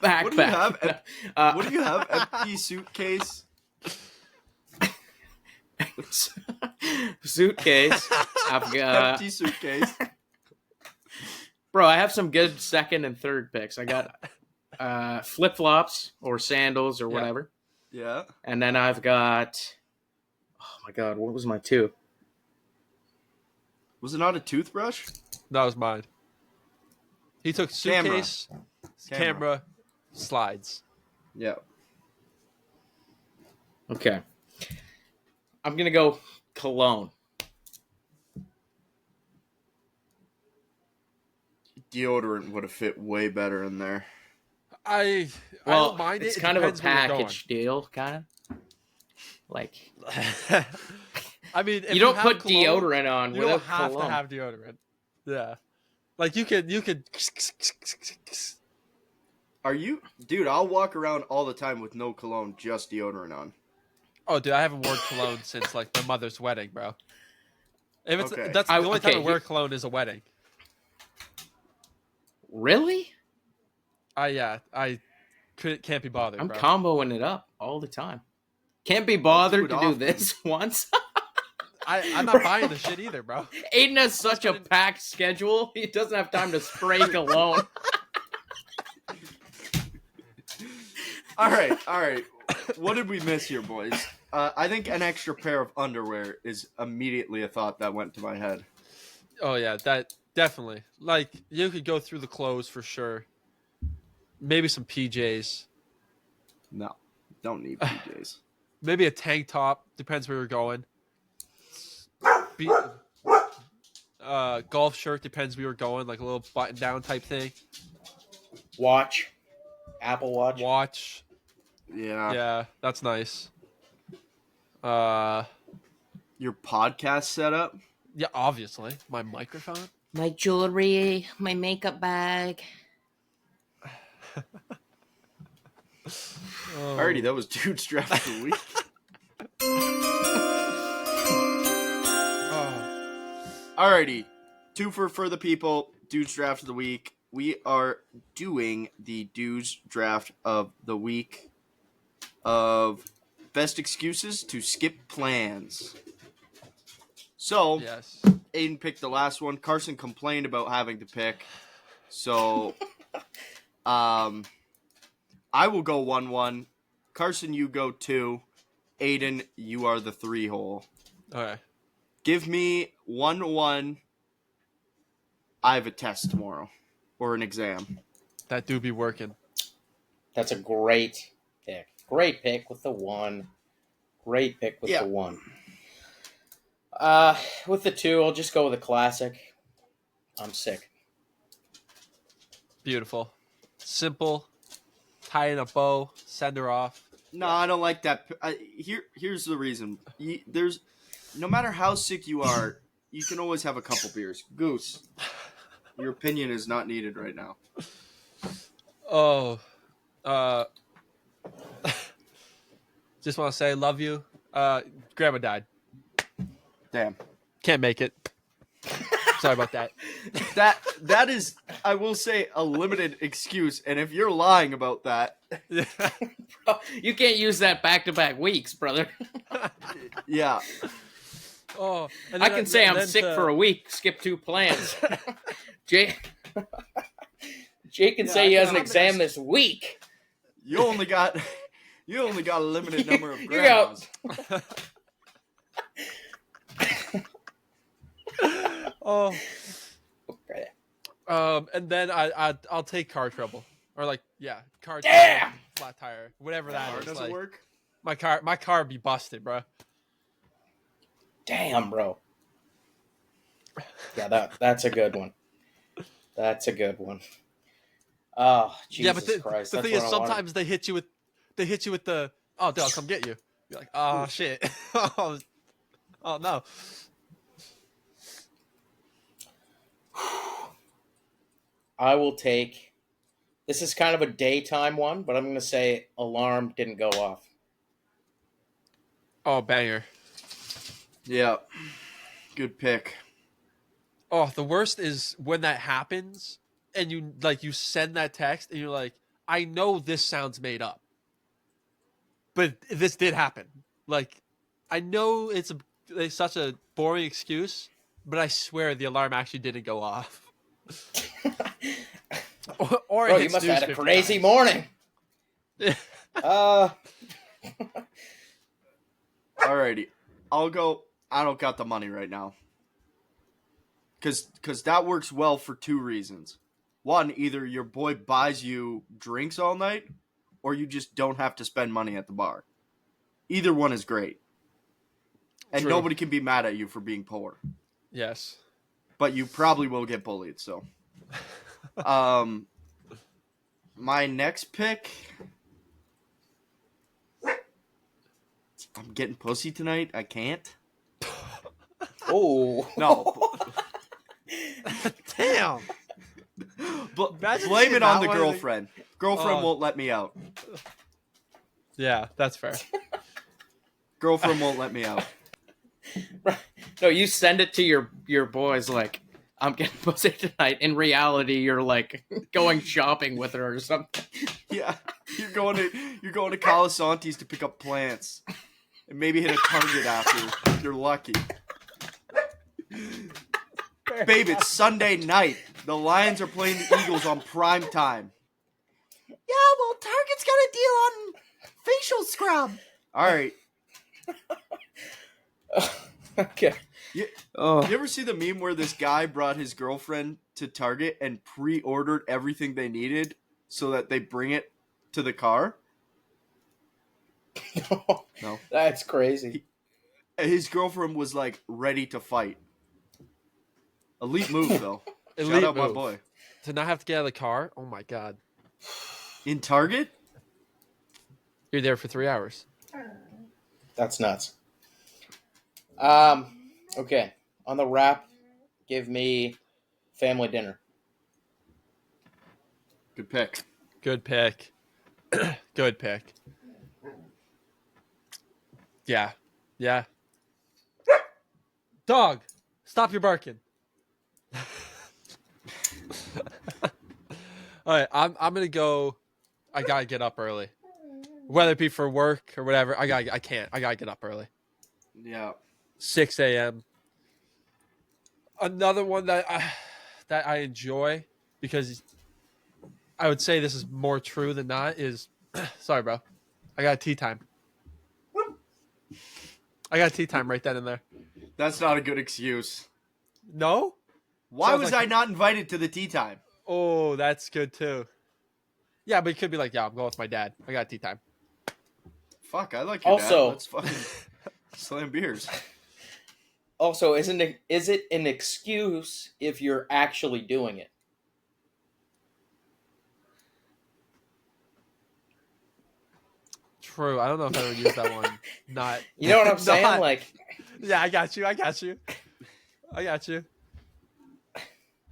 Backpack. What do you have? What do you have? Empty suitcase? Suitcase. I've got, Empty suitcase. bro, I have some good second and third picks. I got flip flops or sandals or Yeah. whatever, Yeah. and then I've got. Oh my god, what was my 2? Was it not a toothbrush? That was mine. He took suitcase, camera, slides. Yeah. Okay. I'm gonna go cologne. Deodorant would have fit way better in there. I Well, don't mind it's it. kind of a Depends where you're package deal, kind of. Like going. I mean, if you don't have put cologne, deodorant on You without don't have cologne. to have deodorant. Yeah, like you could. Are you, dude? I'll walk around all the time with no cologne, just deodorant on. Oh, dude, I haven't worn cologne since like my mother's wedding, bro. If it's Okay. that's the only time I okay, wear cologne is a wedding. Really? I can't be bothered, I'm bro. comboing it up all the time. Can't be bothered do it to do often. this once. I'm not buying the shit either, bro. Aiden has such a packed schedule. He doesn't have time to spray cologne. All right. What did we miss here, boys? I think an extra pair of underwear is immediately a thought that went to my head. Oh yeah, that definitely. Like you could go through the clothes for sure. Maybe some PJs. No, don't need PJs. Maybe a tank top. Depends where you're going. Golf shirt depends where you're going. Like a little button down type thing. Watch. Apple Watch. Watch. Yeah. Yeah, that's nice. Your podcast setup? Yeah, obviously. My microphone. My jewelry, my makeup bag. Alrighty, that was Dude's Draft of the Week. Alrighty, two for the people. Dude's Draft of the Week. We are doing the Dude's Draft of the Week of best excuses to skip plans. So, Yes. Aiden picked the last one. Carson complained about having to pick. So, I will go 1-1. Carson, you go 2. Aiden, you are the 3-hole. Okay. Give me 1-1. I have a test tomorrow. Or an exam. That do be working. That's a great pick. Great pick with the 1. Great pick with the 1. With the 2, I'll just go with a classic. I'm sick. Beautiful. Simple. Tie in a bow. Send her off. No, I don't like that. Here's the reason. No matter how sick you are, you can always have a couple beers. Goose, your opinion is not needed right now. Oh. Just want to say, love you. Grandma died. Damn. Can't make it. Sorry about that. That is, I will say, a limited excuse. And if you're lying about that, Bro, you can't use that back-to-back weeks, brother. yeah. Oh, I can say I'm sick for a week. Skip 2 plans. Jay can say he has an exam this week. You only got a limited number of You grandmas. Oh. Okay. And then I'll take car trouble or car Damn! trouble, flat tire, whatever that is. Doesn't Like, work. My car be busted, bro. Damn, bro. Yeah, that's a good one. That's a good one. Oh, Jesus Christ. The thing is, sometimes they hit you with the, oh, dude, I'll come get you. You're like, oh, shit. Oh, no. I will take, this is kind of a daytime one, but I'm going to say alarm didn't go off. Oh, banger. Yeah. Good pick. Oh, the worst is when that happens and you send that text and you're like, I know this sounds made up, but this did happen. Like, I know it's such a boring excuse, but I swear the alarm actually didn't go off. or Bro, you must have had a crazy morning. Alrighty. I'll go. I don't got the money right now. Because that works well for 2 reasons. One, either your boy buys you drinks all night, or you just don't have to spend money at the bar. Either one is great. And True. nobody can be mad at you for being poor. Yes. But you probably will get bullied, so. My next pick. I'm getting pussy tonight. I can't. Oh. No. Damn. But Imagine blame seeing it on that the one. girlfriend. Girlfriend won't let me out. Yeah, that's fair. Girlfriend won't let me out. No, you send it to your boys like, I'm getting pussy tonight. In reality, you're like going shopping with her or something. Yeah, you're going to Calasante's to pick up plants, and maybe hit a Target after. If you're lucky. Babe, it's Sunday night. The Lions are playing the Eagles on prime time. Yeah, well, Target's got a deal on facial scrub. All right. Okay. You Oh, ever see the meme where this guy brought his girlfriend to Target and pre-ordered everything they needed so that they bring it to the car? No. That's crazy. His girlfriend was like ready to fight. Elite move though. Shout Elite out my move. boy. To not have to get out of the car. Oh my god. In Target? You're there for 3 hours. That's nuts. Okay. On the wrap, give me family dinner. Good pick. Good pick. Good pick. Yeah. Yeah. Dog, stop your barking. All right, I'm gonna go. I gotta get up early, whether it be for work or whatever. I gotta get up early. Yeah. 6 a.m. Another one that I enjoy because I would say this is more true than not is sorry, bro. I got tea time. I got tea time right then and there. That's not a good excuse. No? Why Sounds was like- I not invited to the tea time? Oh, that's good too. Yeah, but it could be like, yeah, I'm going with my dad. I got tea time. Fuck, I like your Also- dad. Let's fucking slam beers. Also, is it an excuse if you're actually doing it? True. I don't know if I would use that one. Not. You know what I'm saying? not- Like, yeah, I got you.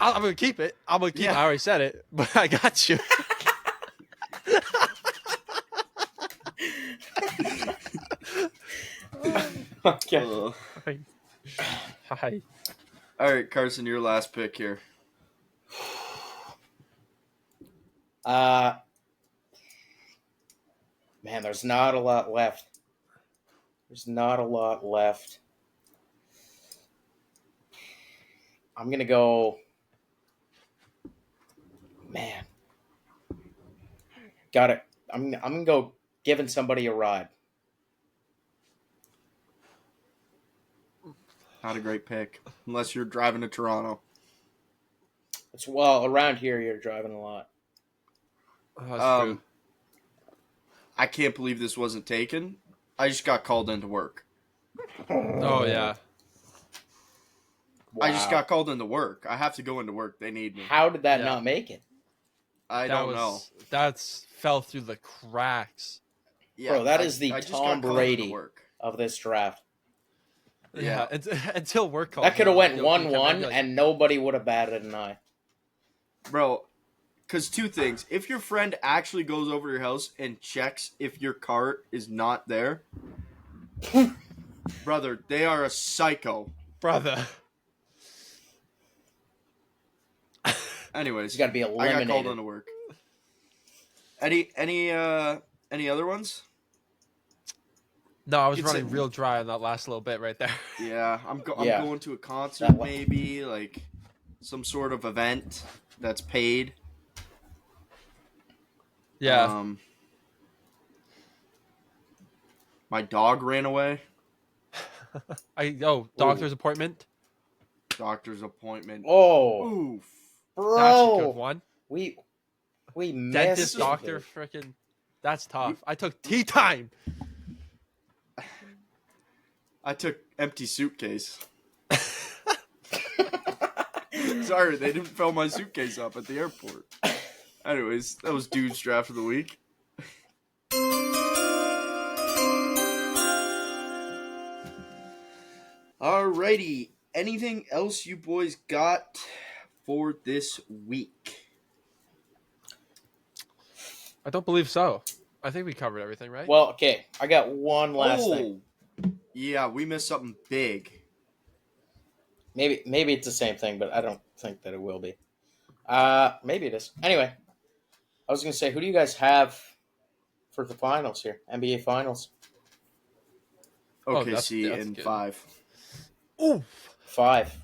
I'm gonna keep it. I'm gonna keep it. Yeah. I already said it, but I got you. okay. Ugh. Hi. All right, Carson, your last pick here. Man, there's not a lot left. I'm gonna go. Man, got it. I'm gonna go giving somebody a ride. Not a great pick, unless you're driving to Toronto. It's well around here. You're driving a lot. Oh, that's true. I can't believe this wasn't taken. I just got called into work. Oh yeah. I just Wow. got called into work. I have to go into work. They need me. How did that Yeah. not make it, I don't know. That's fell through the cracks. Yeah, bro? That is the I just got Tom called into Brady work. of this draft. Yeah. Until work called. That could have me, went you know, he 1-1, kept like, and nobody would have batted an eye. Bro, because two things. If your friend actually goes over to your house and checks if your cart is not there, brother, they are a psycho. brother. Anyways, He's got to be I got eliminated. called into work. Any other ones? No, I was It's running a- real dry on that last little bit right there. Yeah, I'm Yeah. going to a concert, That one. maybe like some sort of event that's paid. Yeah. My dog ran away. Doctor's appointment. Doctor's appointment. Oh, Oof. bro, That's a good one. we Dentist, missed doctor, it. freaking. That's tough. I took tea time. I took empty suitcase. Sorry, they didn't fill my suitcase up at the airport. Anyways, that was Dude's Draft of the Week. Alrighty. Anything else you boys got for this week? I don't believe so. I think we covered everything, right? Well, okay, I got one last thing. Yeah, we missed something big. Maybe it's the same thing, but I don't think that it will be. Maybe it is. Anyway, I was gonna say, who do you guys have for the finals here? NBA Finals. OKC that's in good. 5. Ooh. 5.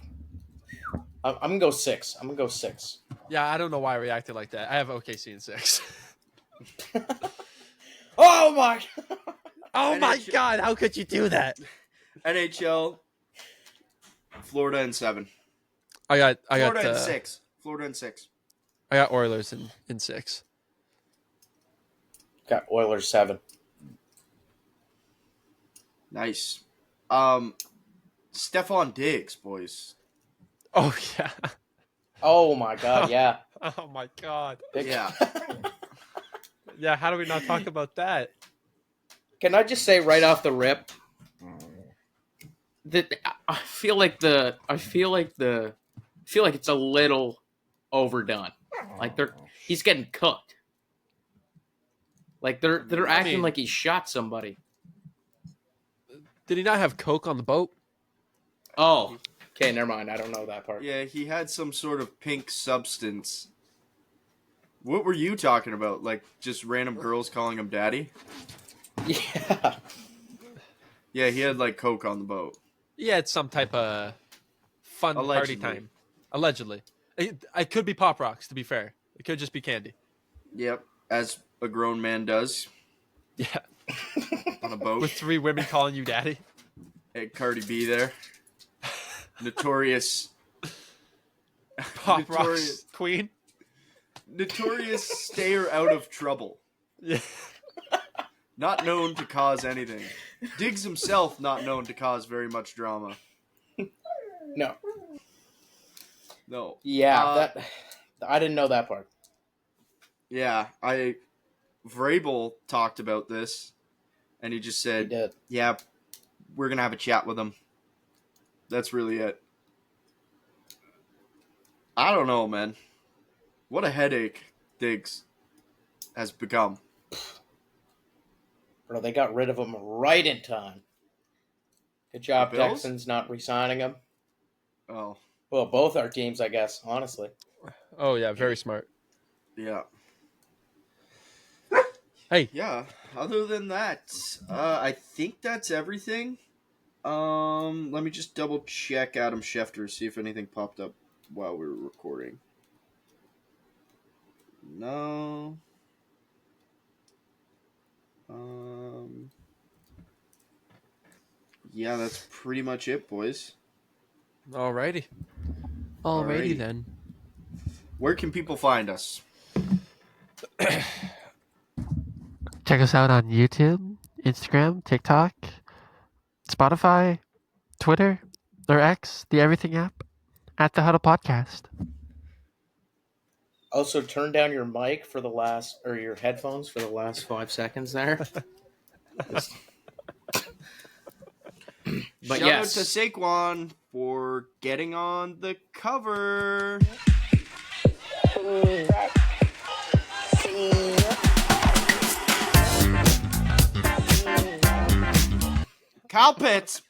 I'm gonna go 6. Yeah, I don't know why I reacted like that. I have OKC in 6. Oh my! Oh my NHL God! How could you do that? NHL, Florida in 7. I got Florida in 6. Florida in 6. I got Oilers in 6. Got Oilers 7. Nice. Stephon Diggs, boys. Oh yeah. Oh my God! Yeah. Oh my God. Yeah. Yeah. How do we not talk about that? Can I just say right off the rip that I feel like it's a little overdone. Like he's getting cooked. Like they're acting like he shot somebody. Did he not have coke on the boat? Oh, okay, never mind. I don't know that part. Yeah, he had some sort of pink substance. What were you talking about? Like, just random girls calling him daddy? Yeah. Yeah, he had, like, coke on the boat. Yeah, it's some type of fun Allegedly. party time. Allegedly. It could be Pop Rocks, to be fair. It could just be candy. Yep, as a grown man does Yeah. on a boat. With 3 women calling you daddy. Hey, Cardi B there. Notorious Pop Rocks queen. Notorious stayer out of trouble. Yeah. Not known to cause anything. Diggs himself not known to cause very much drama. No. No. Yeah, I didn't know that part. Yeah, Vrabel talked about this, and he just He said, did. yeah, we're going to have a chat with him. That's really it. I don't know, man. What a headache Diggs has become. Bro, they got rid of him right in time. Good job, The Bills? Texans, not re-signing him. Oh, Well, both our teams, I guess, honestly. Oh, yeah. Very smart. yeah. Hey. Yeah, other than that, I think that's everything. Let me just double check Adam Schefter, see if anything popped up while we were recording. No. Yeah, that's pretty much it, boys. Alrighty. Alrighty. Then. Where can people find us? Check us out on YouTube, Instagram, TikTok, Spotify, Twitter, or X, the Everything app, at the Huddle Podcast. Also, turn down your mic for the last, or your headphones for the last 5 seconds there. But Shout yes. out to Saquon for getting on the cover. Kyle Pitts.